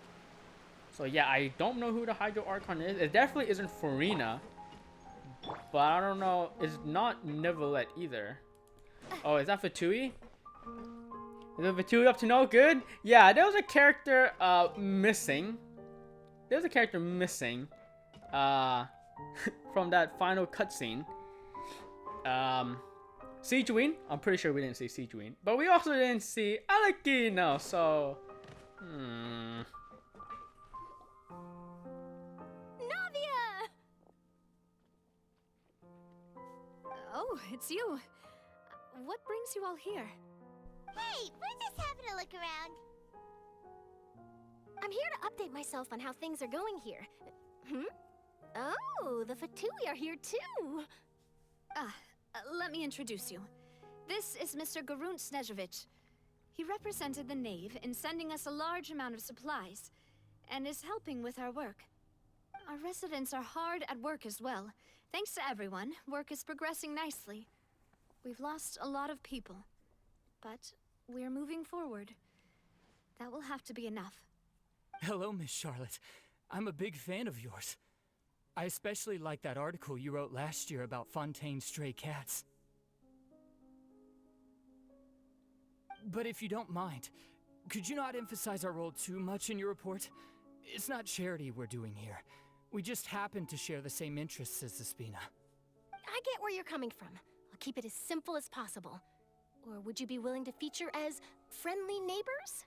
Speaker 1: So yeah, I don't know who the Hydro Archon is. It definitely isn't Furina. But I don't know. It's not Nivelet either. Oh, is that Fatui? Is it Fatui up to no good? Yeah, there was a character missing. There's a character missing. From that final cutscene. Sijuin. I'm pretty sure we didn't see Sijuin. But we also didn't see Arlecchino, so...
Speaker 15: Oh, it's you. What brings you all here?
Speaker 14: Hey, we're just having a look around.
Speaker 7: I'm here to update myself on how things are going here. Oh, the Fatui are here too.
Speaker 15: Let me introduce you. This is Mr. Garunt Snežević. He represented the Knave in sending us a large amount of supplies, and is helping with our work. Our residents are hard at work as well. Thanks to everyone, work is progressing nicely. We've lost a lot of people, but we're moving forward. That will have to be enough.
Speaker 16: Hello, Miss Charlotte. I'm a big fan of yours. I especially like that article you wrote last year about Fontaine's stray cats. But if you don't mind, could you not emphasize our role too much in your report? It's not charity we're doing here. We just happen to share the same interests as the Spina.
Speaker 7: I get where you're coming from. I'll keep it as simple as possible. Or would you be willing to feature as friendly neighbors?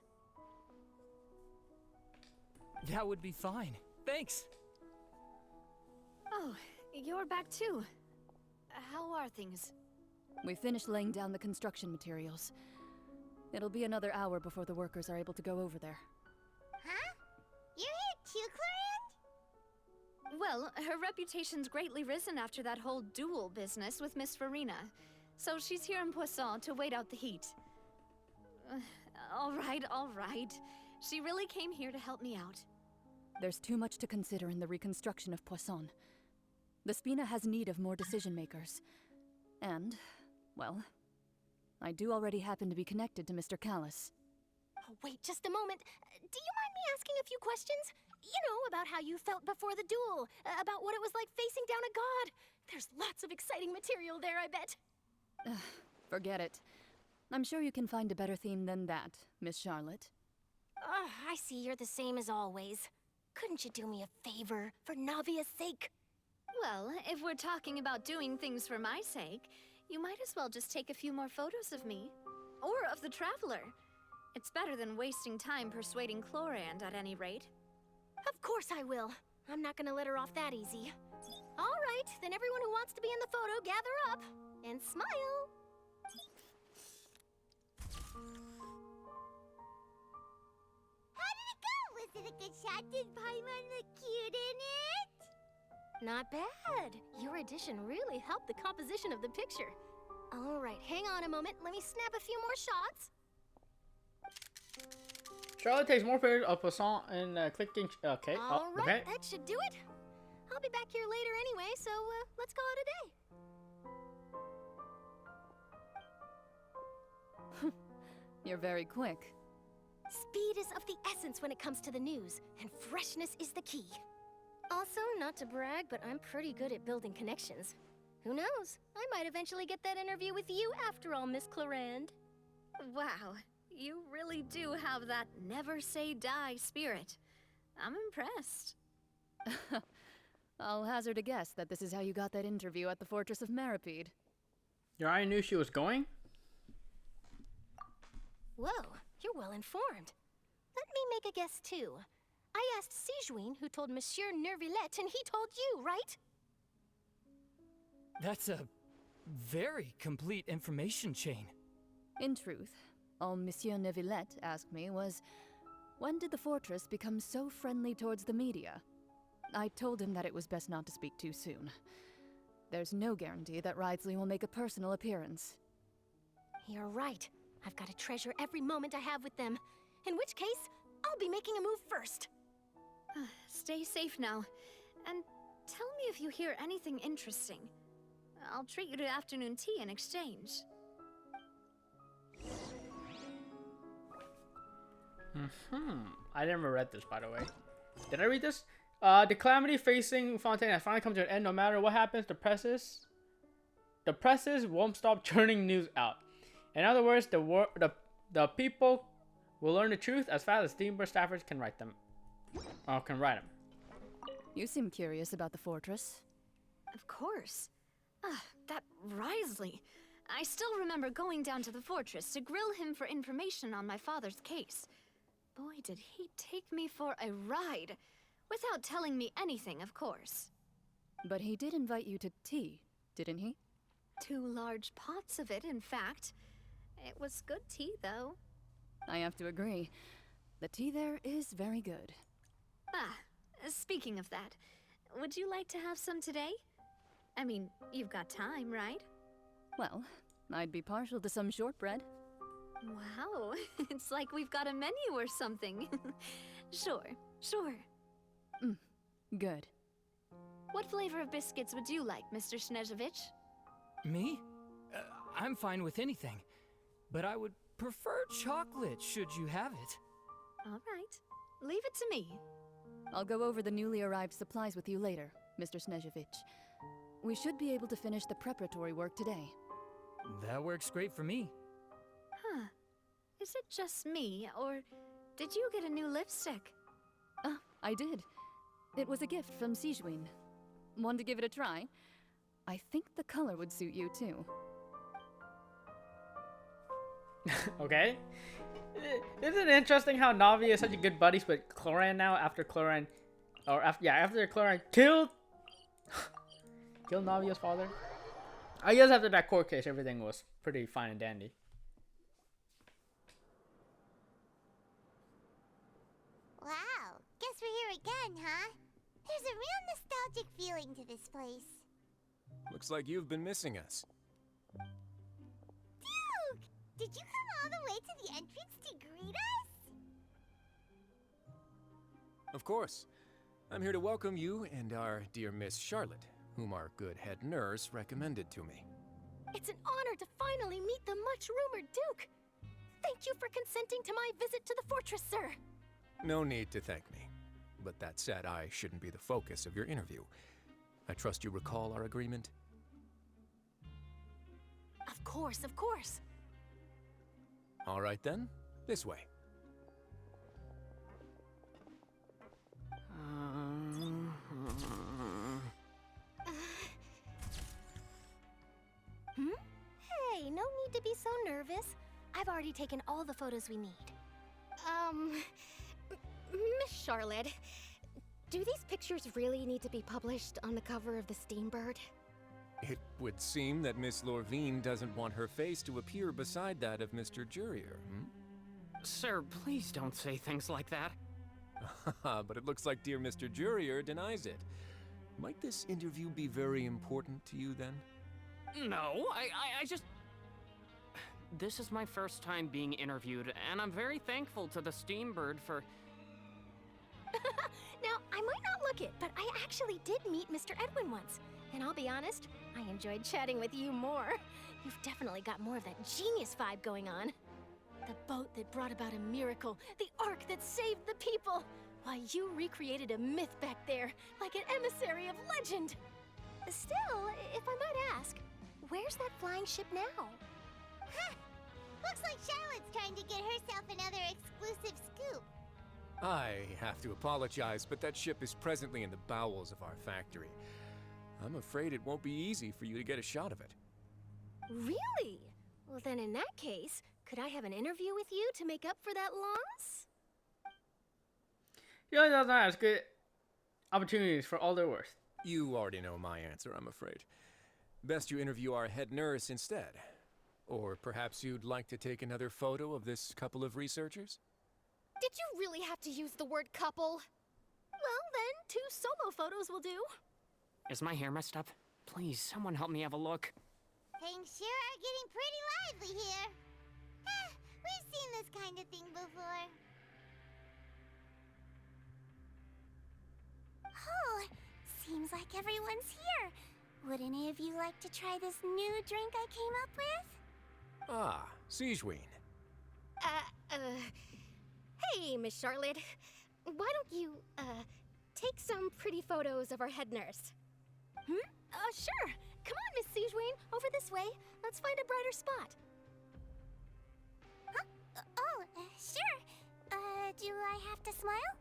Speaker 16: That would be fine. Thanks.
Speaker 15: Oh, you're back too. How are things?
Speaker 17: We finished laying down the construction materials. It'll be another hour before the workers are able to go over there.
Speaker 14: Huh? You're here too, Clarence?
Speaker 15: Well, her reputation's greatly risen after that whole duel business with Miss Furina. So she's here in Poisson to wait out the heat. All right. She really came here to help me out.
Speaker 17: There's too much to consider in the reconstruction of Poisson. The Spina has need of more decision makers. And, well, I do already happen to be connected to Mr. Callis.
Speaker 11: Oh, wait just a moment. Do you mind me asking a few questions? You know, about how you felt before the duel, about what it was like facing down a god. There's lots of exciting material there, I bet.
Speaker 17: Forget it. I'm sure you can find a better theme than that, Miss Charlotte.
Speaker 11: I see you're the same as always. Couldn't you do me a favor, for Navia's sake?
Speaker 15: Well, if we're talking about doing things for my sake, you might as well just take a few more photos of me. Or of the Traveler. It's better than wasting time persuading Chlorand at any rate.
Speaker 11: Of course I will. I'm not gonna let her off that easy. All right, then everyone who wants to be in the photo, gather up. And smile.
Speaker 14: How did it go? Was it a good shot? Did Paimon look cute in it?
Speaker 11: Not bad. Your addition really helped the composition of the picture. All right, hang on a moment. Let me snap a few more shots.
Speaker 1: Charlotte takes more pictures of Poisson and clicking. Okay.
Speaker 11: All right,
Speaker 1: okay.
Speaker 11: that should do it. I'll be back here later anyway, so let's call it a day.
Speaker 17: You're very quick.
Speaker 11: Speed is of the essence when it comes to the news, and freshness is the key. Also, not to brag, but I'm pretty good at building connections. Who knows? I might eventually get that interview with you after all, Miss Chlorand.
Speaker 15: Wow, you really do have that never say die spirit. I'm impressed.
Speaker 17: I'll hazard a guess that this is how you got that interview at the Fortress of Meripede.
Speaker 1: You already knew she was going?
Speaker 11: Whoa, you're well informed. Let me make a guess too. I asked Sijuin, who told Monsieur Nervillet, and he told you, right?
Speaker 16: That's a very complete information chain.
Speaker 17: In truth, all Monsieur Nervillet asked me was, when did the fortress become so friendly towards the media? I told him that it was best not to speak too soon. There's no guarantee that Wriothesley will make a personal appearance.
Speaker 11: You're right. I've got to treasure every moment I have with them. In which case, I'll be making a move first.
Speaker 15: Stay safe now. And tell me if you hear anything interesting. I'll treat you to afternoon tea in exchange.
Speaker 1: I never read this, by the way. Did I read this? The calamity facing Fontaine has finally come to an end. No matter what happens, the presses won't stop churning news out. In other words, the people will learn the truth as fast as Steamboat staffers can write them. Or can write them.
Speaker 17: You seem curious about the fortress.
Speaker 15: Of course. That Wriothesley. I still remember going down to the fortress to grill him for information on my father's case. Boy, did he take me for a ride. Without telling me anything, of course.
Speaker 17: But he did invite you to tea, didn't he?
Speaker 15: 2 large pots of it, in fact. It was good tea, though.
Speaker 17: I have to agree. The tea there is very good.
Speaker 15: Speaking of that, would you like to have some today? I mean, you've got time, right?
Speaker 17: Well, I'd be partial to some shortbread.
Speaker 15: Wow, it's like we've got a menu or something. Sure.
Speaker 17: Good.
Speaker 15: What flavor of biscuits would you like, Mr. Snezhevich?
Speaker 16: Me? I'm fine with anything. But I would prefer chocolate, should you have it.
Speaker 15: All right. Leave it to me.
Speaker 17: I'll go over the newly arrived supplies with you later, Mr. Snezhevich. We should be able to finish the preparatory work today.
Speaker 16: That works great for me.
Speaker 15: Huh. Is it just me, or did you get a new lipstick?
Speaker 17: I did. It was a gift from Sijuin. Want to give it a try? I think the color would suit you too.
Speaker 1: Okay. Isn't it interesting how Navi is such a good buddies with Chlorand now after Chlorand killed Navia's father? I guess after that court case everything was pretty fine and dandy.
Speaker 14: Wow, guess we're here again, huh? There's a real nostalgic feeling to this place.
Speaker 13: Looks like you've been missing us.
Speaker 14: Duke! Did you come all the way to the entrance to greet us?
Speaker 13: Of course. I'm here to welcome you and our dear Miss Charlotte. whom our good head nurse recommended to me.
Speaker 11: It's an honor to finally meet the much-rumored Duke. Thank you for consenting to my visit to the fortress, sir.
Speaker 13: No need to thank me. But that said, I shouldn't be the focus of your interview. I trust you recall our agreement?
Speaker 11: Of course, of course.
Speaker 13: All right then, this way.
Speaker 11: Hey, no need to be so nervous. I've already taken all the photos we need. Miss Charlotte, do these pictures really need to be published on the cover of the Steambird?
Speaker 13: It would seem that Miss Lorvine doesn't want her face to appear beside that of Mr. Jurier,
Speaker 18: Sir, please don't say things like that.
Speaker 13: But it looks like dear Mr. Jurier denies it. Might this interview be very important to you then?
Speaker 18: No, I just... This is my first time being interviewed, and I'm very thankful to the Steambird for...
Speaker 11: Now, I might not look it, but I actually did meet Mr. Edwin once. And I'll be honest, I enjoyed chatting with you more. You've definitely got more of that genius vibe going on. The boat that brought about a miracle, the ark that saved the people. Why, you recreated a myth back there, like an emissary of legend. Still, if I might ask, where's that flying ship now?
Speaker 14: Huh. Looks like Charlotte's trying to get herself another exclusive scoop.
Speaker 13: I have to apologize, but that ship is presently in the bowels of our factory. I'm afraid it won't be easy for you to get a shot of it.
Speaker 11: Really? Well, then in that case, could I have an interview with you to make up for that loss?
Speaker 1: He really doesn't ask good opportunities for all their worth.
Speaker 13: You already know my answer, I'm afraid. Best you interview our head nurse instead. Or perhaps you'd like to take another photo of this couple of researchers?
Speaker 11: Did you really have to use the word couple? Well, then, 2 solo photos will do.
Speaker 18: Is my hair messed up? Please, someone help me have a look.
Speaker 14: Things sure are getting pretty lively here. We've seen this kind of thing before. Oh, seems like everyone's here. Would any of you like to try this new drink I came up with?
Speaker 13: Ah, Siegeween.
Speaker 11: Hey, Miss Charlotte. Why don't you, take some pretty photos of our head nurse? Sure. Come on, Miss Siegeween. Over this way. Let's find a brighter spot.
Speaker 14: Huh? Sure. Do I have to smile?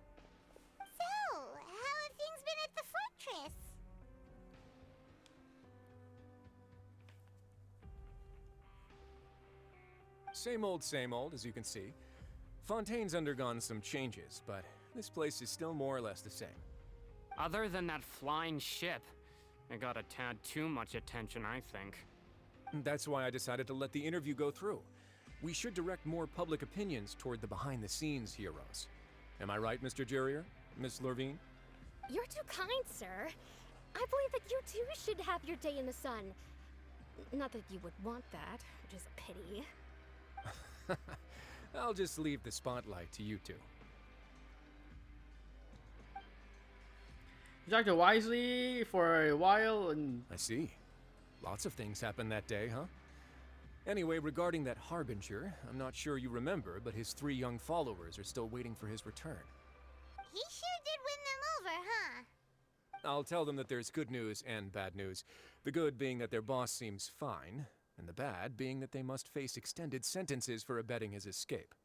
Speaker 14: So, how have things been at the fortress?
Speaker 13: Same old, as you can see. Fontaine's undergone some changes, but this place is still more or less the same.
Speaker 18: Other than that flying ship, it got a tad too much attention, I think.
Speaker 13: That's why I decided to let the interview go through. We should direct more public opinions toward the behind-the-scenes heroes. Am I right, Mr. Jurier? Miss Lorvine?
Speaker 11: You're too kind, sir. I believe that you too should have your day in the sun. Not that you would want that, which is a pity.
Speaker 13: I'll just leave the spotlight to you two.
Speaker 1: You acted wisely for a while and...
Speaker 13: I see. Lots of things happened that day, huh? Anyway, regarding that Harbinger, I'm not sure you remember, but his 3 young followers are still waiting for his return.
Speaker 14: He sure did win them over, huh?
Speaker 13: I'll tell them that there's good news and bad news. The good being that their boss seems fine, and the bad being that they must face extended sentences for abetting his escape.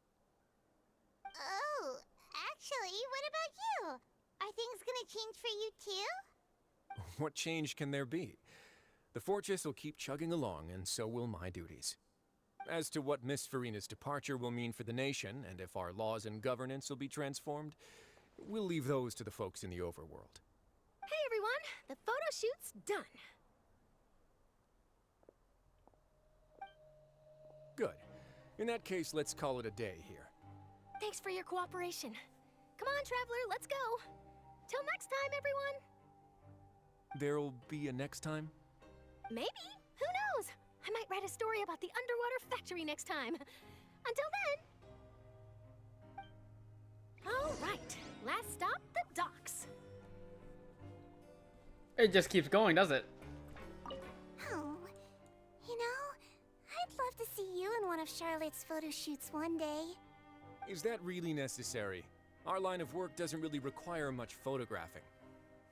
Speaker 14: Oh, actually, what about you? Are things gonna change for you too?
Speaker 13: What change can there be? The fortress will keep chugging along, and so will my duties. As to what Miss Furina's departure will mean for the nation, and if our laws and governance will be transformed, we'll leave those to the folks in the overworld.
Speaker 11: Hey everyone, the photo shoot's done.
Speaker 13: Good. In that case, let's call it a day here.
Speaker 11: Thanks for your cooperation. Come on, Traveler, let's go. Till next time, everyone.
Speaker 13: There'll be a next time?
Speaker 11: Maybe. Who knows? I might write a story about the underwater factory next time. Until then. All right. Last stop, the docks.
Speaker 1: It just keeps going, does it?
Speaker 14: Oh, you know, I'd love to see you in one of Charlotte's photo shoots one day.
Speaker 13: Is that really necessary? Our line of work doesn't really require much photographing.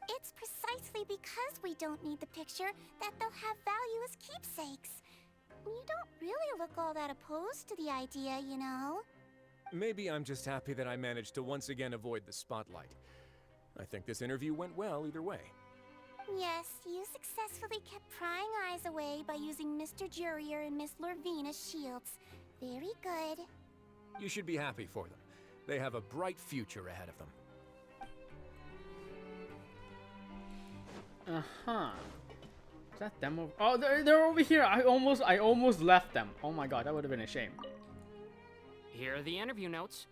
Speaker 14: It's precisely because we don't need the picture that they'll have value as keepsakes. You don't really look all that opposed to the idea, you know.
Speaker 13: Maybe I'm just happy that I managed to once again avoid the spotlight. I think this interview went well either way.
Speaker 14: Yes, you successfully kept prying eyes away by using Mr. Jurier and Miss Lorvine as shields. Very good.
Speaker 13: You should be happy for them. They have a bright future ahead of them.
Speaker 1: Uh-huh. Is that them over? Oh, they're over here. I almost left them. Oh my god, that would have been a shame.
Speaker 18: Here are the interview notes.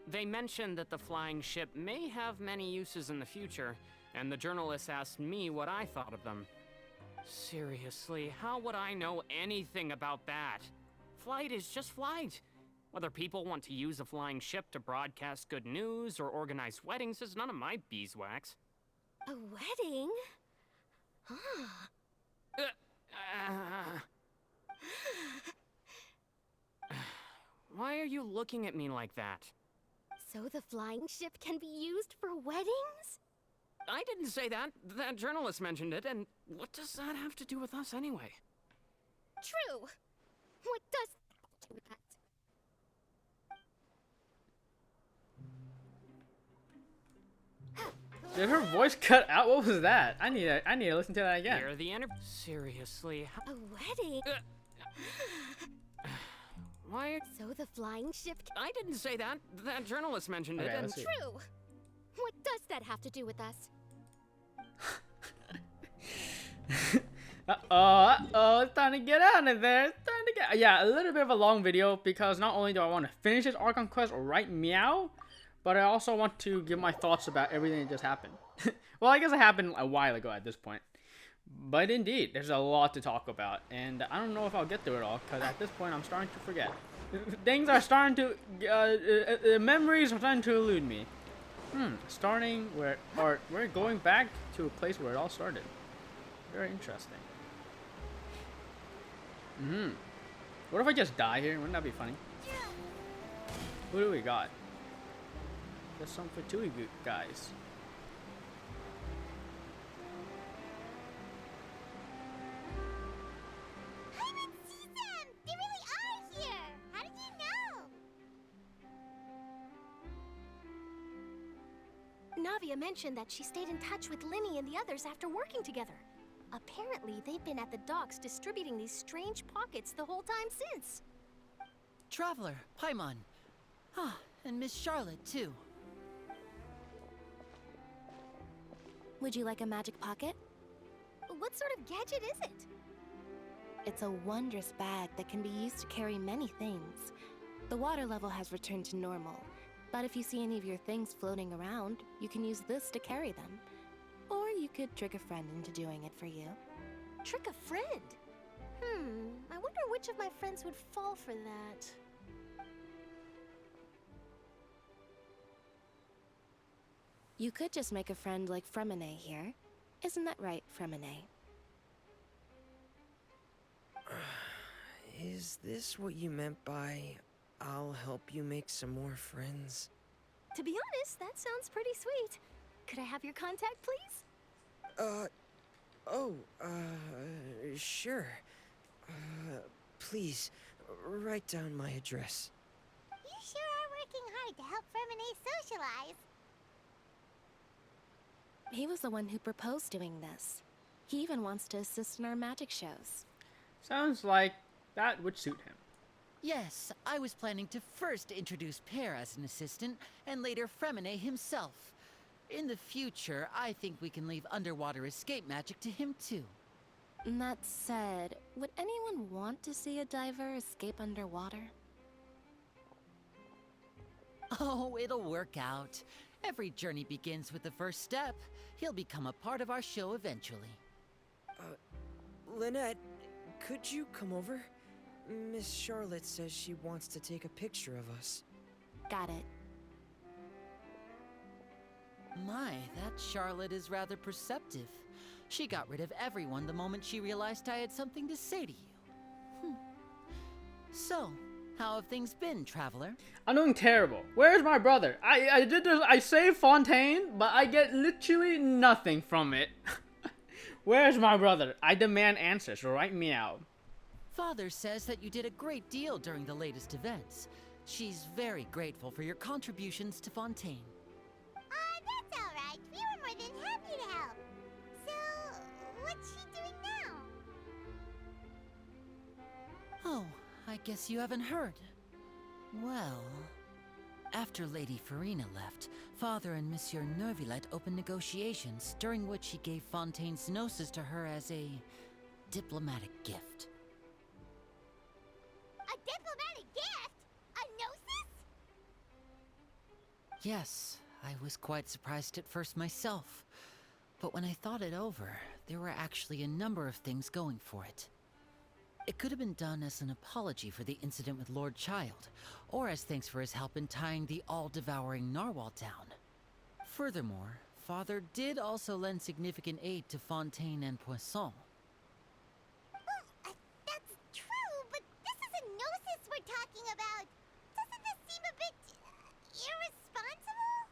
Speaker 18: They mentioned that the flying ship may have many uses in the future, and the journalist asked me what I thought of them. Seriously, how would I know anything about that? Flight is just flight. Whether people want to use a flying ship to broadcast good news or organize weddings is none of my beeswax.
Speaker 11: A wedding? Huh.
Speaker 18: Why are you looking at me like that?
Speaker 11: So the flying ship can be used for weddings?
Speaker 18: I didn't say that. That journalist mentioned it, and what does that have to do with us anyway?
Speaker 11: True. What does do with that?
Speaker 1: Did her voice cut out? What was that? I need to listen to that again.
Speaker 18: Here are the interview. Seriously.
Speaker 11: A wedding?
Speaker 18: Why?
Speaker 11: So the flying ship.
Speaker 18: I didn't say that. That journalist mentioned it. And
Speaker 11: true. What does that have to do with us?
Speaker 1: Uh-oh, it's time to get out of there. It's time to get... Yeah, a little bit of a long video because not only do I want to finish this Archon Quest right meow, but I also want to give my thoughts about everything that just happened. Well, I guess it happened a while ago at this point. But indeed, there's a lot to talk about, and I don't know if I'll get through it all, because at this point I'm starting to forget. Things are starting to... memories are starting to elude me. Starting where... Or we're going back to a place where it all started. Very interesting. What if I just die here? Wouldn't that be funny? Who do we got? There's some Fatui guys.
Speaker 14: I didn't see them! They really are here! How did you know?
Speaker 11: Navia mentioned that she stayed in touch with Linny and the others after working together. Apparently, they've been at the docks distributing these strange pockets the whole time since.
Speaker 10: Traveler, Paimon. Ah, and Miss Charlotte, too.
Speaker 7: Would you like a magic pocket?
Speaker 11: What sort of gadget is it?
Speaker 7: It's a wondrous bag that can be used to carry many things. The water level has returned to normal, but if you see any of your things floating around, you can use this to carry them. Or you could trick a friend into doing it for you.
Speaker 11: Trick a friend? I wonder which of my friends would fall for that.
Speaker 7: You could just make a friend like Fremine here. Isn't that right, Fremine?
Speaker 19: Is this what you meant by, I'll help you make some more friends?
Speaker 11: To be honest, that sounds pretty sweet. Could I have your contact, please?
Speaker 19: Sure. Please, write down my address.
Speaker 14: You sure are working hard to help Furina socialize.
Speaker 7: He was the one who proposed doing this. He even wants to assist in our magic shows.
Speaker 1: Sounds like that would suit him.
Speaker 10: Yes, I was planning to first introduce Pear as an assistant, and later Fremine himself. In the future, I think we can leave underwater escape magic to him too.
Speaker 7: That said, would anyone want to see a diver escape underwater?
Speaker 10: Oh, it'll work out. Every journey begins with the first step. He'll become a part of our show eventually.
Speaker 19: Lynette, could you come over? Miss Charlotte says she wants to take a picture of us.
Speaker 7: Got it.
Speaker 10: My, that Charlotte is rather perceptive. She got rid of everyone the moment she realized I had something to say to you. So, how have things been, traveler?
Speaker 1: I'm doing terrible. Where's my brother? I did this. I saved Fontaine, but I get literally nothing from it. Where's my brother? I demand answers right meow.
Speaker 10: Father says that you did a great deal during the latest events. She's very grateful for your contributions to Fontaine.
Speaker 14: That's alright. We were more than happy to help. So, what's she doing now?
Speaker 10: Oh, I guess you haven't heard. Well, after Lady Furina left, Father and Monsieur Neuvillette opened negotiations, during which he gave Fontaine's gnosis to her as a diplomatic gift.
Speaker 14: A diplomatic gift? A gnosis?
Speaker 10: Yes, I was quite surprised at first myself. But when I thought it over, there were actually a number of things going for it. It could have been done as an apology for the incident with Lord Child, or as thanks for his help in tying the all-devouring narwhal down. Furthermore, Father did also lend significant aid to Fontaine and Poisson.
Speaker 14: That's true, but this is a gnosis we're talking about. Doesn't this seem a bit irresponsible?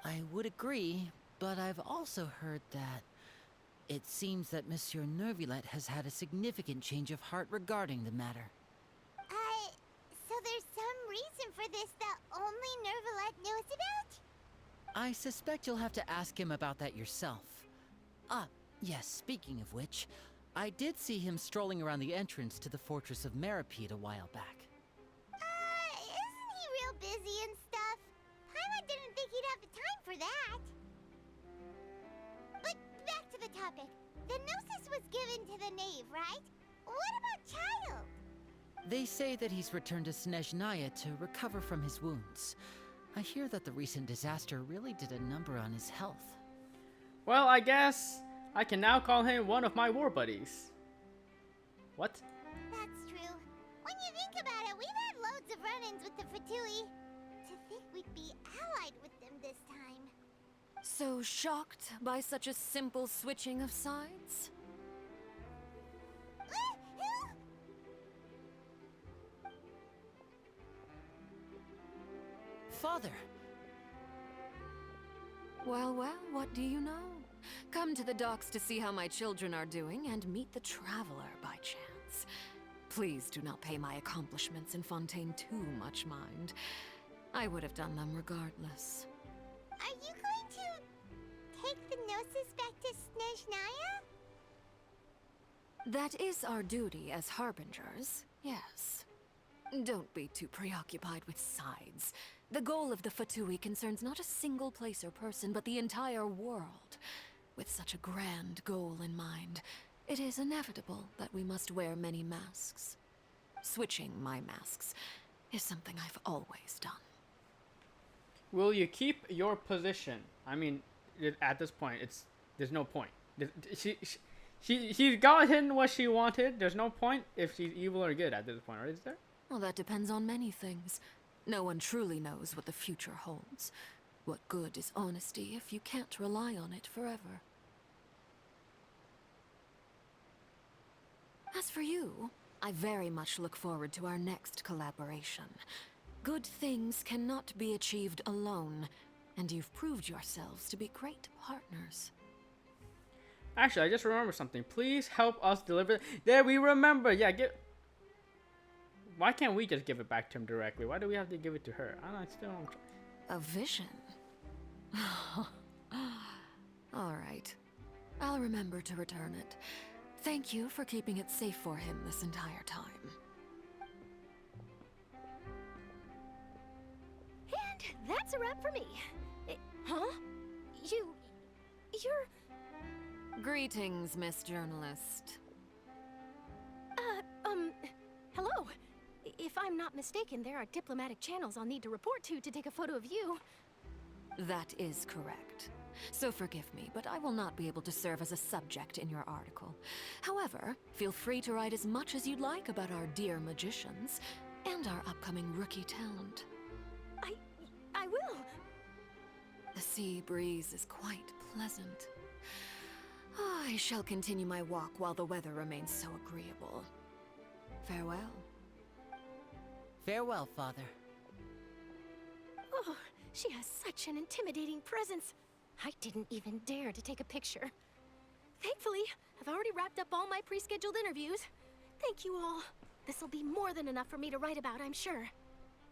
Speaker 10: I would agree, but I've also heard that it seems that Monsieur Neuvillette has had a significant change of heart regarding the matter.
Speaker 14: So there's some reason for this that only Neuvillette knows about?
Speaker 10: I suspect you'll have to ask him about that yourself. Yes, speaking of which, I did see him strolling around the entrance to the Fortress of Meripede a while back.
Speaker 14: Isn't he real busy and stuff? Paimon didn't think he'd have the time for that. But back to the topic. The gnosis was given to the knave, right? What about Child?
Speaker 10: They say that he's returned to Snezhnaya to recover from his wounds. I hear that the recent disaster really did a number on his health.
Speaker 1: Well, I guess I can now call him one of my war buddies. What?
Speaker 14: That's true. When you think about it, we've had loads of run-ins with the Fatui. To think we'd be allied with them this time.
Speaker 4: So shocked by such a simple switching of sides?
Speaker 10: Father!
Speaker 4: Well, what do you know? Come to the docks to see how my children are doing and meet the traveler by chance. Please do not pay my accomplishments in Fontaine too much mind. I would have done them regardless.
Speaker 14: Are you going to take the gnosis back to Snezhnaya?
Speaker 4: That is our duty as harbingers, yes. Don't be too preoccupied with sides. The goal of the Fatui concerns not a single place or person, but the entire world. With such a grand goal in mind, it is inevitable that we must wear many masks. Switching my masks is something I've always done.
Speaker 1: Will you keep your position? I mean, at this point, there's no point. She's gotten what she wanted. There's no point if she's evil or good at this point, right? Is there?
Speaker 4: Well, that depends on many things. No one truly knows what the future holds. What good is honesty if you can't rely on it forever? As for you, I very much look forward to our next collaboration. Good things cannot be achieved alone, and you've proved yourselves to be great partners.
Speaker 1: Actually, I just remembered something. Please help us deliver. There, we remember. Yeah, why can't we just give it back to him directly? Why do we have to give it to her? I still don't.
Speaker 4: A vision? Alright. I'll remember to return it. Thank you for keeping it safe for him this entire time.
Speaker 11: And that's a wrap for me. Huh? You're...
Speaker 4: Greetings, Miss Journalist.
Speaker 11: Hello. If I'm not mistaken, there are diplomatic channels I'll need to report to take a photo of you.
Speaker 4: That is correct. So forgive me, but I will not be able to serve as a subject in your article. However, feel free to write as much as you'd like about our dear magicians and our upcoming rookie talent.
Speaker 11: I will.
Speaker 4: The sea breeze is quite pleasant. I shall continue my walk while the weather remains so agreeable. Farewell.
Speaker 10: Farewell, Father.
Speaker 11: Oh, she has such an intimidating presence. I didn't even dare to take a picture. Thankfully, I've already wrapped up all my pre-scheduled interviews. Thank you all. This'll be more than enough for me to write about, I'm sure.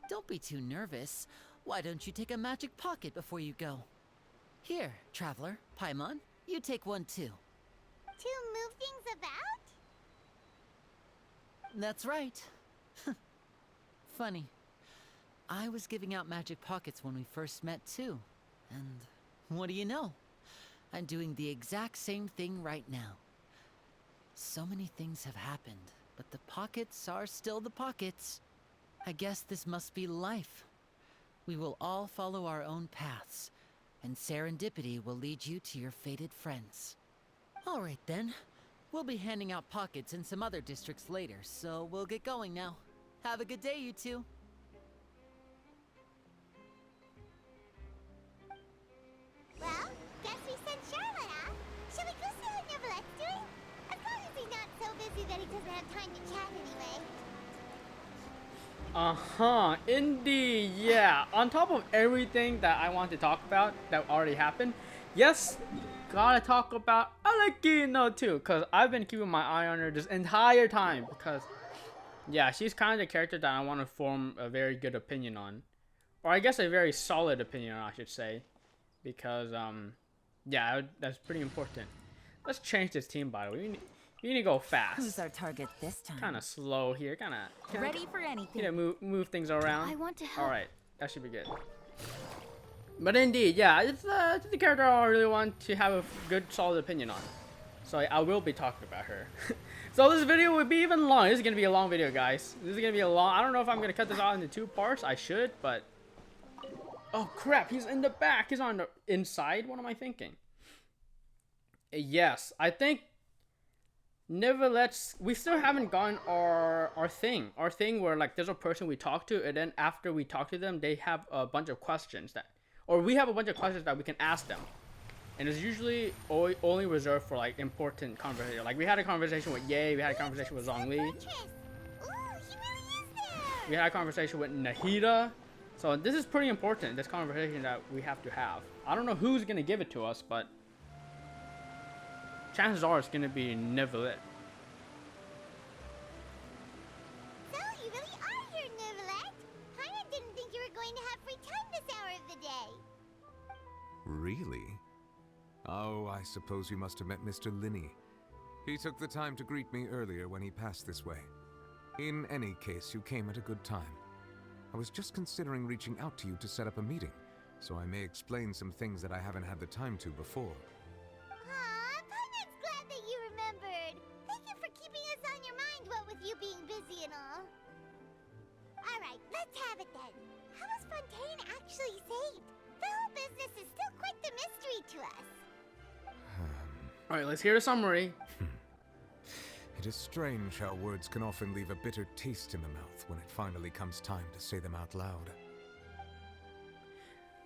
Speaker 10: Don't be too nervous. Why don't you take a magic pocket before you go? Here, Traveler, Paimon, you take one too.
Speaker 14: To move things about?
Speaker 10: That's right. Funny. I was giving out magic pockets when we first met too. And what do you know? I'm doing the exact same thing right now. So many things have happened, but the pockets are still the pockets. I guess this must be life. We will all follow our own paths, and serendipity will lead you to your fated friends. All right then. We'll be handing out pockets in some other districts later, so we'll get going now. Have a good day, you two.
Speaker 14: Well, guess we sent Charlotte off. Shall we go see what Neverlette's doing? As long as he's not so busy that he doesn't have time to chat anyway.
Speaker 1: Uh-huh, indeed, yeah. On top of everything that I want to talk about that already happened, yes, gotta talk about Arlecchino too, because I've been keeping my eye on her this entire time, because, yeah, she's kind of the character that I want to form a very good opinion on. Or I guess a very solid opinion, I should say. Because, yeah, that's pretty important. Let's change this team, by the way. You need to go fast.
Speaker 20: Who's our target this time?
Speaker 1: Kind of slow here. Kind of
Speaker 20: ready for anything.
Speaker 1: You know, move things around.
Speaker 11: I want to help.
Speaker 1: All right, that should be good. But indeed, yeah, it's the character I really want to have a good, solid opinion on. So I will be talking about her. So this video will be even long. This is gonna be a long video, guys. This is gonna be a long. I don't know if I'm gonna cut this out into 2 parts. I should, but oh crap, he's in the back. He's on the inside. What am I thinking? Yes, I think. Nevertheless, we still haven't gotten our thing where like there's a person we talk to, and then after we talk to them, they have a bunch of questions that, or we have a bunch of questions that we can ask them, and it's usually only reserved for like important conversation. Like we had a conversation with Ye, we had a conversation with Zhongli, we had a conversation with Nahida, so this is pretty important. This conversation that we have to have. I don't know who's gonna give it to us, but chances are it's gonna be Neverlet.
Speaker 14: So, you really are here, Neverlet? Paimon didn't think you were going to have free time this hour of the day.
Speaker 8: Really? Oh, I suppose you must have met Mr. Linney. He took the time to greet me earlier when he passed this way. In any case, you came at a good time. I was just considering reaching out to you to set up a meeting, so I may explain some things that I haven't had the time to before.
Speaker 14: Being busy and all. Alright, let's have it then. How was Fontaine actually saved? The whole business is still quite the mystery to us.
Speaker 1: Alright, let's hear the summary.
Speaker 8: It is strange how words can often leave a bitter taste in the mouth when it finally comes time to say them out loud.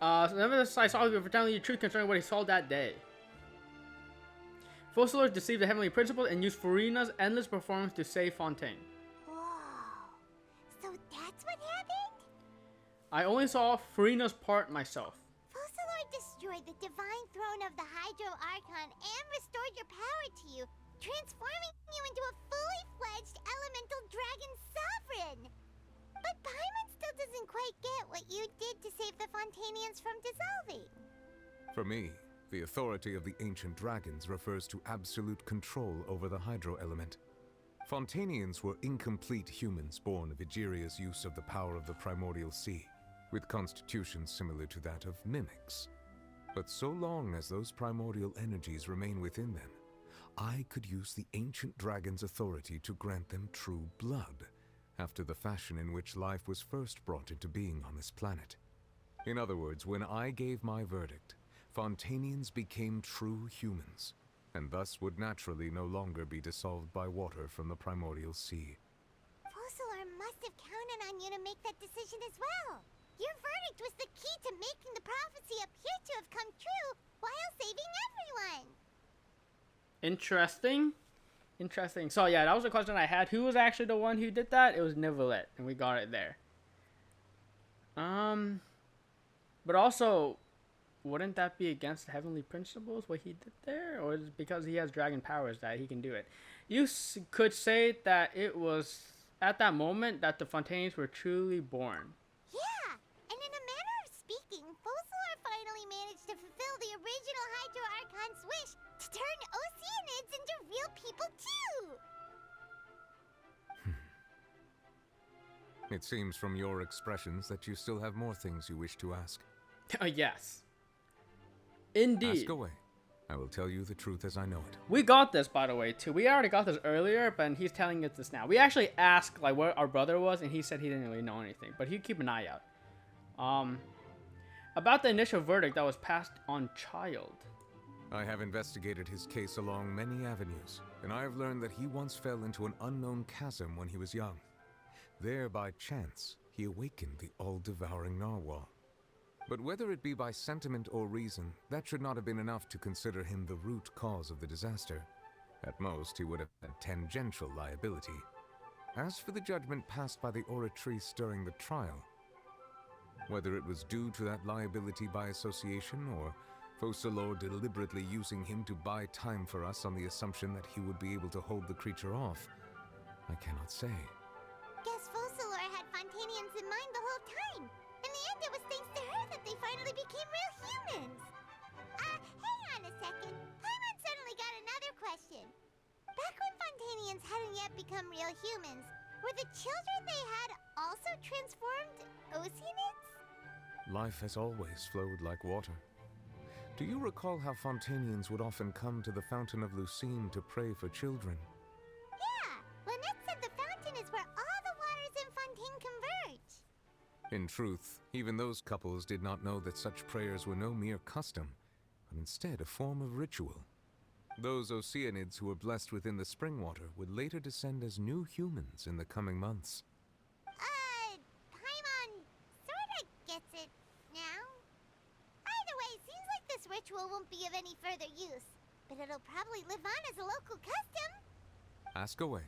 Speaker 1: So nevertheless, I saw you for telling you the truth concerning what he saw that day. Focalors deceived the Heavenly Principal and used Furina's endless performance to save Fontaine.
Speaker 14: Whoa. So that's what happened?
Speaker 1: I only saw Furina's part myself.
Speaker 14: Focalor destroyed the divine throne of the Hydro Archon and restored your power to you, transforming you into a fully fledged elemental dragon sovereign. But Paimon still doesn't quite get what you did to save the Fontainians from dissolving.
Speaker 8: For me, the authority of the ancient dragons refers to absolute control over the hydro element. Fontainians were incomplete humans born of Egeria's use of the power of the primordial sea, with constitutions similar to that of mimics. But so long as those primordial energies remain within them, I could use the ancient dragon's authority to grant them true blood, after the fashion in which life was first brought into being on this planet. In other words, when I gave my verdict, Fontainians became true humans, and thus would naturally no longer be dissolved by water from the primordial sea.
Speaker 14: Focalor must have counted on you to make that decision as well. Your verdict was the key to making the prophecy appear to have come true while saving everyone.
Speaker 1: Interesting. Interesting. So yeah, that was the question I had. Who was actually the one who did that? It was Nivelet, and we got it there. But also, wouldn't that be against the heavenly principles what he did there, or is it because he has dragon powers that he can do it? You could say that it was at that moment that the Fontaines were truly born.
Speaker 14: Yeah, and in a manner of speaking, Focalor finally managed to fulfill the original Hydro Archon's wish to turn Oceanids into real people too!
Speaker 8: It seems from your expressions that you still have more things you wish to ask.
Speaker 1: Yes. Indeed.
Speaker 8: Ask away. I will tell you the truth as I know it.
Speaker 1: We got this, by the way, too. We already got this earlier, but he's telling us this now. We actually asked like where our brother was, and he said he didn't really know anything, but he'd keep an eye out. About the initial verdict that was passed on Child.
Speaker 8: I have investigated his case along many avenues, and I have learned that he once fell into an unknown chasm when he was young. There, by chance, he awakened the all-devouring narwhal. But whether it be by sentiment or reason, that should not have been enough to consider him the root cause of the disaster. At most, he would have had tangential liability. As for the judgment passed by the Oratrice during the trial, whether it was due to that liability by association, or Focalor deliberately using him to buy time for us on the assumption that he would be able to hold the creature off, I cannot say.
Speaker 14: Guess Focalor had Fontainians in mind the whole time. In the end, it was thanks to her that they finally became real humans. Hang on a second. Paimon suddenly got another question. Back when Fontainians hadn't yet become real humans, were the children they had also transformed Oceanids?
Speaker 8: Life has always flowed like water. Do you recall how Fontainians would often come to the Fountain of Lucine to pray for children?
Speaker 14: Yeah, Lynette said the fountain is where all the waters in Fontaine converge.
Speaker 8: In truth, even those couples did not know that such prayers were no mere custom, but instead a form of ritual. Those Oceanids who were blessed within the spring water would later descend as new humans in the coming months.
Speaker 14: Paimon sorta gets it now. Either way, it seems like this ritual won't be of any further use, but it'll probably live on as a local custom.
Speaker 8: Ask away.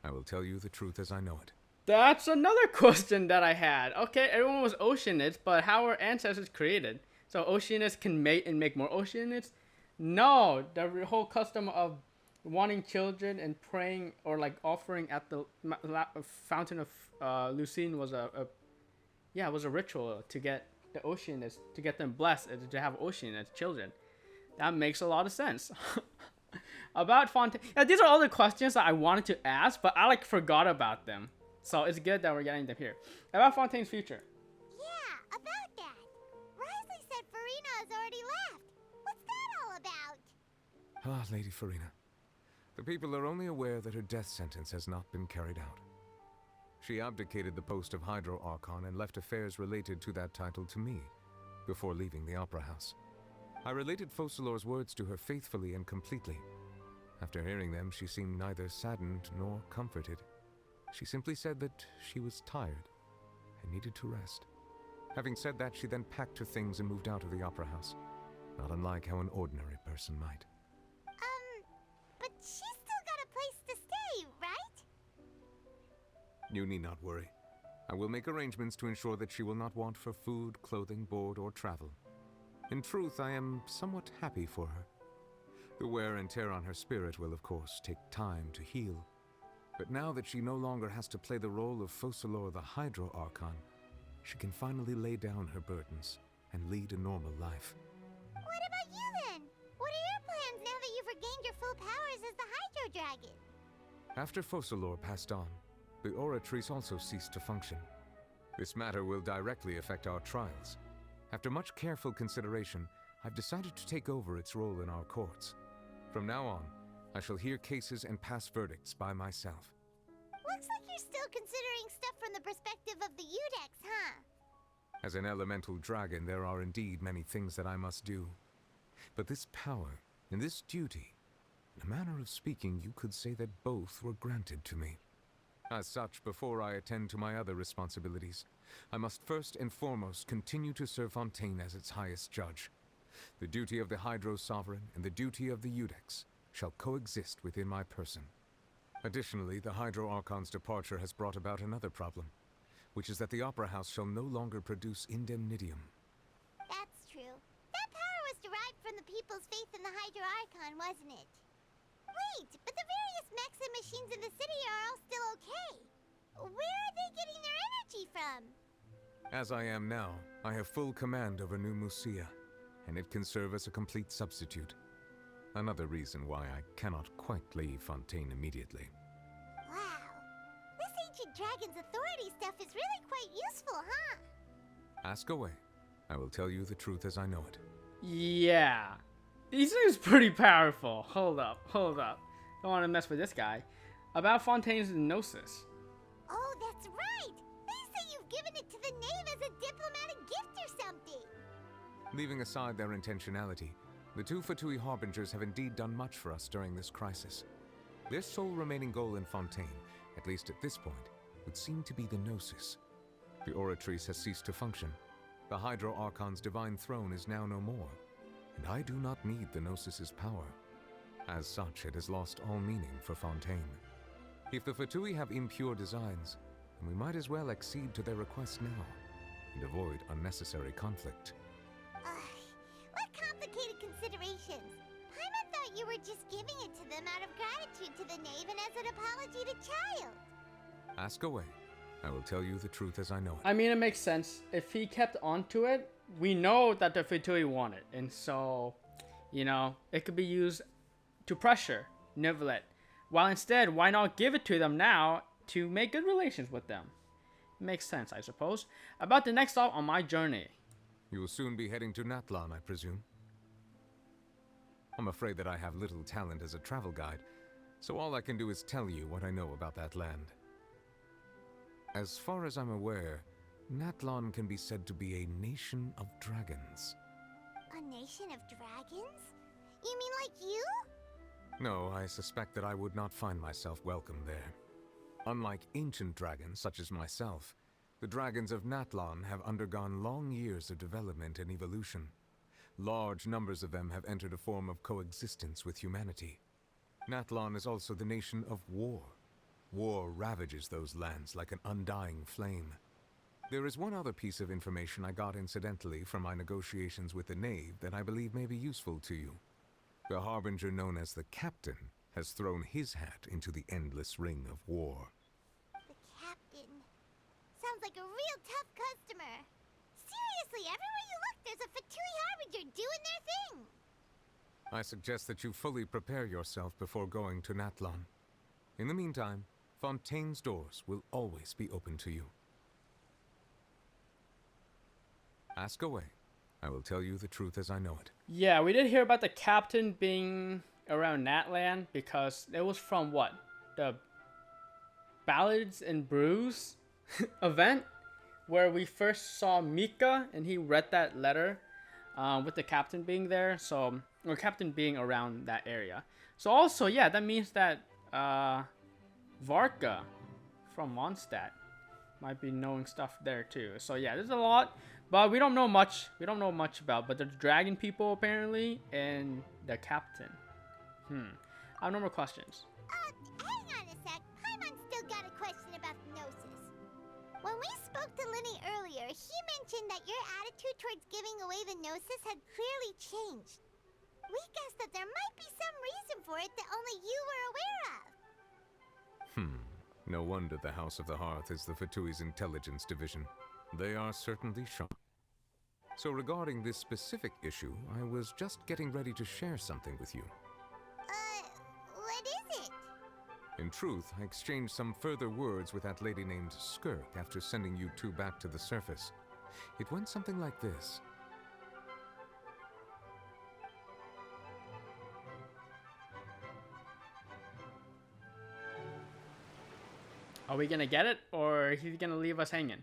Speaker 8: I will tell you the truth as I know it.
Speaker 1: That's another question that I had. Okay, everyone was Oceanids, but how were ancestors created? So Oceanids can mate and make more Oceanids? No, the whole custom of wanting children and praying or like offering at the Fountain of Lucine was a ritual to get the Oceanids, to get them blessed and to have Oceanids children. That makes a lot of sense. About Fontaine, yeah, these are all the questions that I wanted to ask, but I like forgot about them. So it's good that we're getting them here. About Fontaine's future.
Speaker 14: Yeah, about that. Risley said Furina has already left. What's that all about?
Speaker 8: Ah, Lady Furina. The people are only aware that her death sentence has not been carried out. She abdicated the post of Hydro Archon and left affairs related to that title to me, before leaving the Opera House. I related Focalor's words to her faithfully and completely. After hearing them, she seemed neither saddened nor comforted. She simply said that she was tired and needed to rest. Having said that, she then packed her things and moved out of the Opera House, not unlike how an ordinary person might.
Speaker 14: But she's still got a place to stay, right?
Speaker 8: You need not worry. I will make arrangements to ensure that she will not want for food, clothing, board, or travel. In truth, I am somewhat happy for her. The wear and tear on her spirit will, of course, take time to heal. But now that she no longer has to play the role of Focalor the Hydro Archon, she can finally lay down her burdens and lead a normal life.
Speaker 14: What about you then? What are your plans now that you've regained your full powers as the Hydro Dragon?
Speaker 8: After Focalor passed on, the Oratrice also ceased to function. This matter will directly affect our trials. After much careful consideration, I've decided to take over its role in our courts. From now on, I shall hear cases and pass verdicts by myself.
Speaker 14: Looks like you're still considering stuff from the perspective of the Udex, huh?
Speaker 8: As an elemental dragon, there are indeed many things that I must do. But this power and this duty, in a manner of speaking, you could say that both were granted to me. As such, before I attend to my other responsibilities, I must first and foremost continue to serve Fontaine as its highest judge. The duty of the Hydro Sovereign and the duty of the Udex shall coexist within my person. Additionally, the Hydro Archon's departure has brought about another problem, which is that the Opera House shall no longer produce indemnitium.
Speaker 14: That's true. That power was derived from the people's faith in the Hydro Archon, wasn't it? Wait, but the various mechs and machines in the city are all still okay. Where are they getting their energy from?
Speaker 8: As I am now, I have full command over New Musia, and it can serve as a complete substitute. Another reason why I cannot quite leave Fontaine immediately.
Speaker 14: Wow. This ancient dragon's authority stuff is really quite useful, huh?
Speaker 8: Ask away. I will tell you the truth as I know it.
Speaker 1: Yeah. He seems pretty powerful. Hold up. Don't want to mess with this guy. About Fontaine's Gnosis.
Speaker 14: Oh, that's right! They say you've given it to the knave as a diplomatic gift or something!
Speaker 8: Leaving aside their intentionality, the two Fatui Harbingers have indeed done much for us during this crisis. Their sole remaining goal in Fontaine, at least at this point, would seem to be the Gnosis. The Oratrice has ceased to function. The Hydro Archon's divine throne is now no more, and I do not need the Gnosis's power. As such, it has lost all meaning for Fontaine. If the Fatui have impure designs, then we might as well accede to their request now, and avoid unnecessary conflict.
Speaker 14: What complicated considerations? Paimon thought you were just giving it to them out of gratitude to the knave and as an apology to Child.
Speaker 8: Ask away. I will tell you the truth as I know it.
Speaker 1: I mean, it makes sense. If he kept onto it, we know that the Fatui want it. And so, you know, it could be used to pressure Neuvillette. While instead, why not give it to them now to make good relations with them? It makes sense, I suppose. About the next stop on my journey.
Speaker 8: You will soon be heading to Natlan, I presume. I'm afraid that I have little talent as a travel guide, so all I can do is tell you what I know about that land. As far as I'm aware, Natlan can be said to be a nation of dragons.
Speaker 14: A nation of dragons? You mean like you?
Speaker 8: No, I suspect that I would not find myself welcome there. Unlike ancient dragons such as myself, the dragons of Natlan have undergone long years of development and evolution. Large numbers of them have entered a form of coexistence with humanity. Natlan is also the nation of war. War ravages those lands like an undying flame. There is one other piece of information I got incidentally from my negotiations with the knave that I believe may be useful to you. The Harbinger known as the Captain has thrown his hat into the endless ring of war.
Speaker 14: The Captain. Sounds like a real tough customer. Seriously, everywhere you look, there's a Fatui Harbinger doing their thing.
Speaker 8: I suggest that you fully prepare yourself before going to Natlan. In the meantime, Fontaine's doors will always be open to you. Ask away. I will tell you the truth as I know it.
Speaker 1: Yeah, we did hear about the captain being around Natlan because it was from what? The Ballads and Brews event where we first saw Mika and he read that letter with the captain being there. So, or captain being around that area. So also, yeah, that means that Varka from Mondstadt might be knowing stuff there too. So yeah, there's a lot, but we don't know much. We don't know much about, but the dragon people apparently and the captain. I have no more questions.
Speaker 14: Hang on a sec. Paimon's still got a question about the Gnosis. When we spoke to Linny earlier, he mentioned that your attitude towards giving away the Gnosis had clearly changed. We guessed that there might be some reason for it that only you were aware of.
Speaker 8: No wonder the House of the Hearth is the Fatui's intelligence division. They are certainly sharp. So regarding this specific issue, I was just getting ready to share something with you.
Speaker 14: What is it?
Speaker 8: In truth, I exchanged some further words with that lady named Skirk after sending you two back to the surface. It went something like this.
Speaker 1: Are we gonna get it, or is he gonna leave us hanging?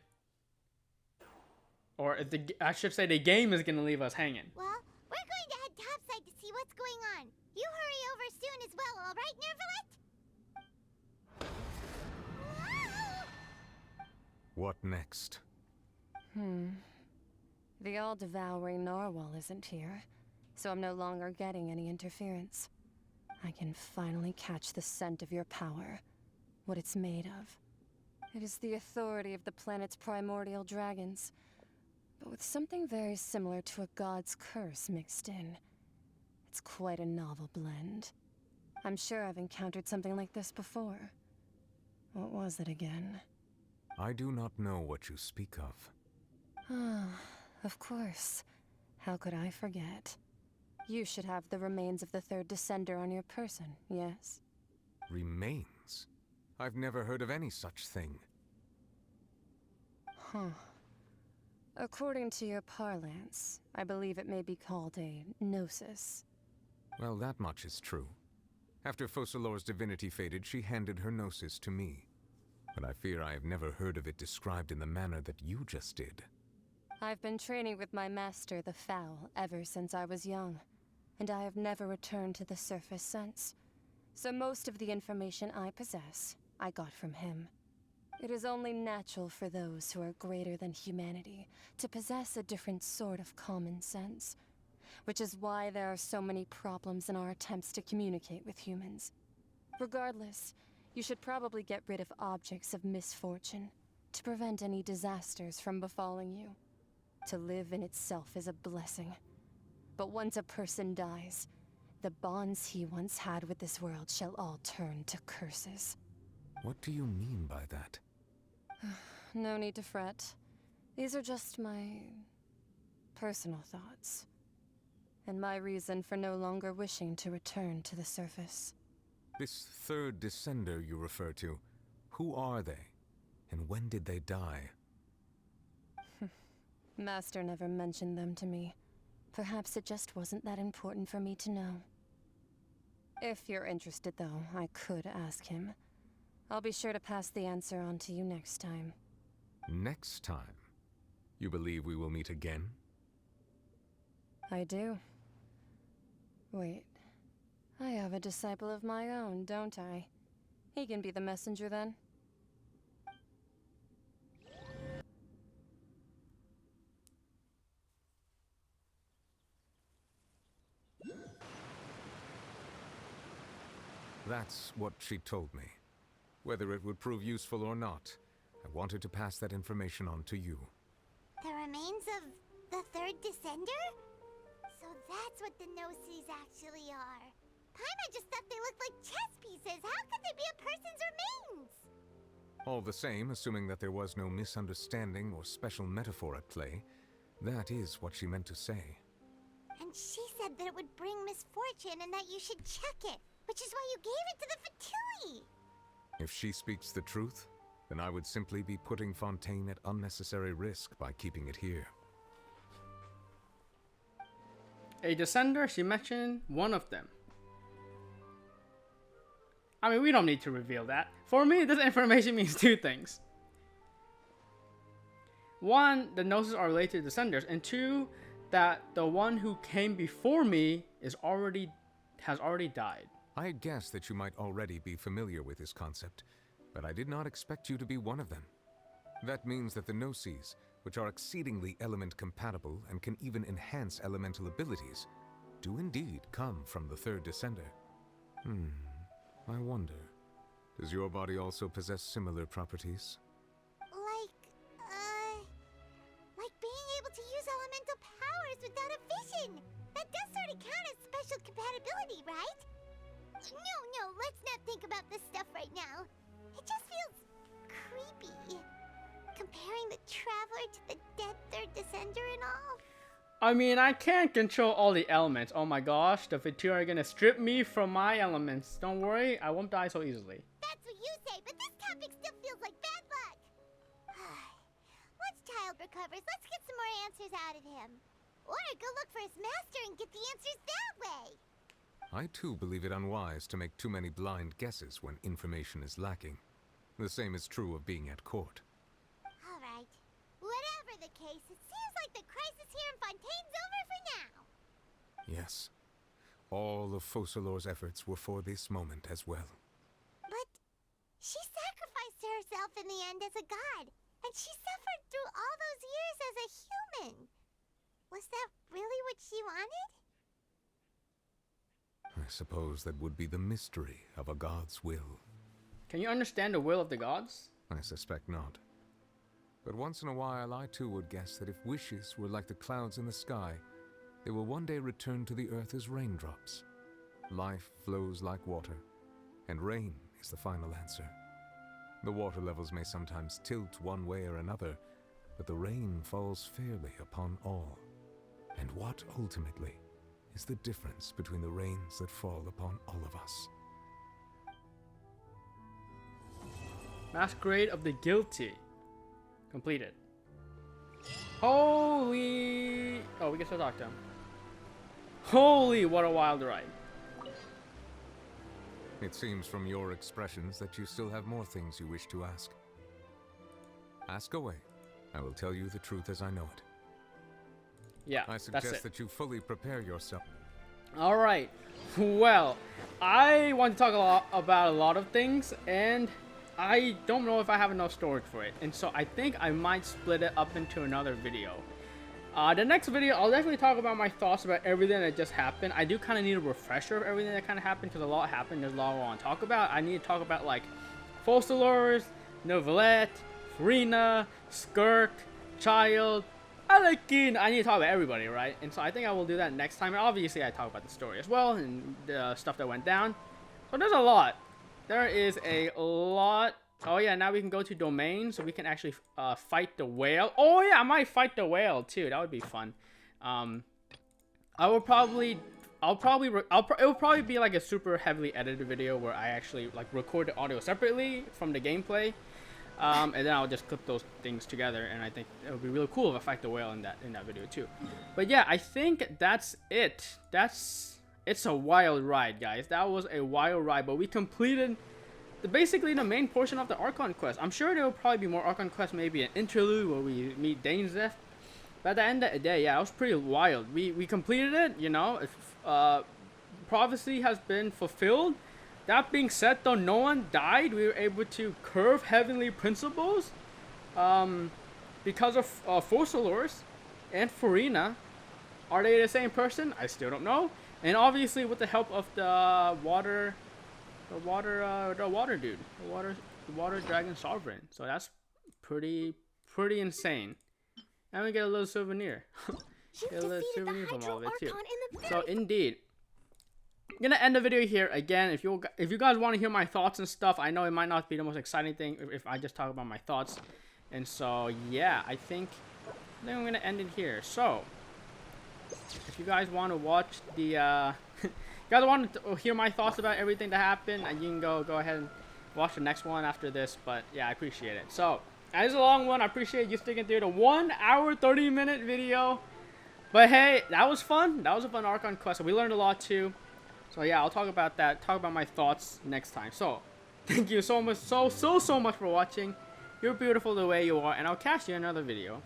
Speaker 1: Or if I should say the game is gonna leave us hanging.
Speaker 14: Well, we're going to head topside to see what's going on. You hurry over soon as well, all right, Neuvillette?
Speaker 8: What next?
Speaker 12: The all-devouring narwhal isn't here, so I'm no longer getting any interference. I can finally catch the scent of your power, what it's made of. It is the authority of the planet's primordial dragons, but with something very similar to a god's curse mixed in. It's quite a novel blend. I'm sure I've encountered something like this before. What was it again?
Speaker 8: I do not know what you speak of.
Speaker 12: Ah, of course. How could I forget? You should have the remains of the third descender on your person, yes?
Speaker 8: Remains? I've never heard of any such thing.
Speaker 12: Huh. According to your parlance, I believe it may be called a gnosis.
Speaker 8: Well, that much is true. After Focalor's divinity faded, she handed her gnosis to me. But I fear I have never heard of it described in the manner that you just did.
Speaker 12: I've been training with my master, the Foul, ever since I was young, and I have never returned to the surface since. So most of the information I possess, I got from him. It is only natural for those who are greater than humanity to possess a different sort of common sense, which is why there are so many problems in our attempts to communicate with humans. Regardless, you should probably get rid of objects of misfortune to prevent any disasters from befalling you. To live in itself is a blessing. But once a person dies, the bonds he once had with this world shall all turn to curses.
Speaker 8: What do you mean by that?
Speaker 12: No need to fret. These are just my personal thoughts, and my reason for no longer wishing to return to the surface.
Speaker 8: This third descender you refer to, who are they? And when did they die?
Speaker 12: Master never mentioned them to me. Perhaps it just wasn't that important for me to know. If you're interested, though, I could ask him. I'll be sure to pass the answer on to you next time.
Speaker 8: Next time? You believe we will meet again?
Speaker 12: I do. Wait. I have a disciple of my own, don't I? He can be the messenger then.
Speaker 8: That's what she told me. Whether it would prove useful or not, I wanted to pass that information on to you.
Speaker 14: The remains of the third descender? So that's what the Gnosis actually are. Paimon just thought they looked like chess pieces. How could they be a person's remains?
Speaker 8: All the same, assuming that there was no misunderstanding or special metaphor at play, that is what she meant to say.
Speaker 14: And she said that it would bring misfortune and that you should check it, which is why you gave it to the Fatui.
Speaker 8: If she speaks the truth, then I would simply be putting Fontaine at unnecessary risk by keeping it here.
Speaker 1: A descender, she mentioned one of them. I mean, we don't need to reveal that. For me, this information means two things. One, the Gnosis are related to descenders, and two, that the one who came before me has already died.
Speaker 8: I had guessed that you might already be familiar with this concept, but I did not expect you to be one of them. That means that the Gnosis, which are exceedingly element compatible and can even enhance elemental abilities, do indeed come from the third descender. I wonder, does your body also possess similar properties?
Speaker 14: Like being able to use elemental powers without a vision. That does sort of count as special compatibility, right? No, let's not think about this stuff right now. It just feels creepy. Comparing the Traveler to the dead third descender and all.
Speaker 1: I mean, I can't control all the elements. Oh my gosh, the Fatui are gonna strip me from my elements. Don't worry, I won't die so easily.
Speaker 14: That's what you say, but this topic still feels like bad luck. Once Child recovers, let's get some more answers out of him. Or go look for his master and get the answers that way.
Speaker 8: I too believe it unwise to make too many blind guesses when information is lacking. The same is true of being at court.
Speaker 14: Alright. Whatever the case, it seems like the crisis here in Fontaine's over for now.
Speaker 8: Yes. All of Focalor's efforts were for this moment as well.
Speaker 14: But she sacrificed herself in the end as a god, and she suffered through all those years as a human. Was that really what she wanted?
Speaker 8: suppose that would be the mystery of a god's will.
Speaker 1: Can you understand the will of the gods?
Speaker 8: I suspect not. But once in a while, I too would guess that if wishes were like the clouds in the sky, they will one day return to the earth as raindrops. Life flows like water, and rain is the final answer. The water levels may sometimes tilt one way or another, but the rain falls fairly upon all. And what ultimately is the difference between the rains that fall upon all of us?
Speaker 1: Masquerade of the Guilty. Completed. Holy... Oh, we can still talk to him. Holy, what a wild ride.
Speaker 8: It seems from your expressions that you still have more things you wish to ask. Ask away. I will tell you the truth as I know it.
Speaker 1: Yeah,
Speaker 8: I suggest that you fully prepare yourself.
Speaker 1: All right. Well, I want to talk about a lot of things, and I don't know if I have enough storage for it. And so I think I might split it up into another video. The next video, I'll definitely talk about my thoughts about everything that just happened. I do kind of need a refresher of everything that kind of happened because a lot happened. There's a lot I want to talk about. I need to talk about like Focalors, Neuvillette, Furina, Skirk, Child, Arlecchino. I need to talk about everybody, right? And so I think I will do that next time. And obviously, I talk about the story as well and the stuff that went down. So there's a lot. There is a lot. Oh yeah, now we can go to domain, so we can actually fight the whale. Oh yeah, I might fight the whale too. That would be fun. It will probably be like a super heavily edited video where I actually like record the audio separately from the gameplay, and then I'll just clip those things together. And I think it would be really cool if I fight the whale in that video too. But yeah, I think that's it. It's a wild ride, guys. That was a wild ride, but we completed basically the main portion of the Archon Quest. I'm sure there will probably be more Archon Quest, maybe an interlude where we meet Dainzeth. But at the end of the day, yeah, it was pretty wild. We completed it, you know. Prophecy has been fulfilled. That being said, though, no one died. We were able to curve heavenly principles because of Focalors and Furina. Are they the same person? I still don't know. And obviously, with the help of the water dude, the water dragon sovereign. So that's pretty insane. And we get a little souvenir. Get a little souvenir from all of it too. So indeed, I'm gonna end the video here again. If you guys want to hear my thoughts and stuff, I know it might not be the most exciting thing if I just talk about my thoughts. And so yeah, I think I'm gonna end it here. So if you guys want to watch the you guys want to hear my thoughts about everything that happened, and you can go ahead and watch the next one after this. But yeah, I appreciate it. So as a long one, I appreciate you sticking through the 1 hour 30-minute video. But hey, that was fun. That was a fun Archon Quest. We learned a lot too. So yeah, I'll talk about that. Talk about my thoughts next time. So thank you so much, so much for watching. You're beautiful the way you are, and I'll catch you in another video.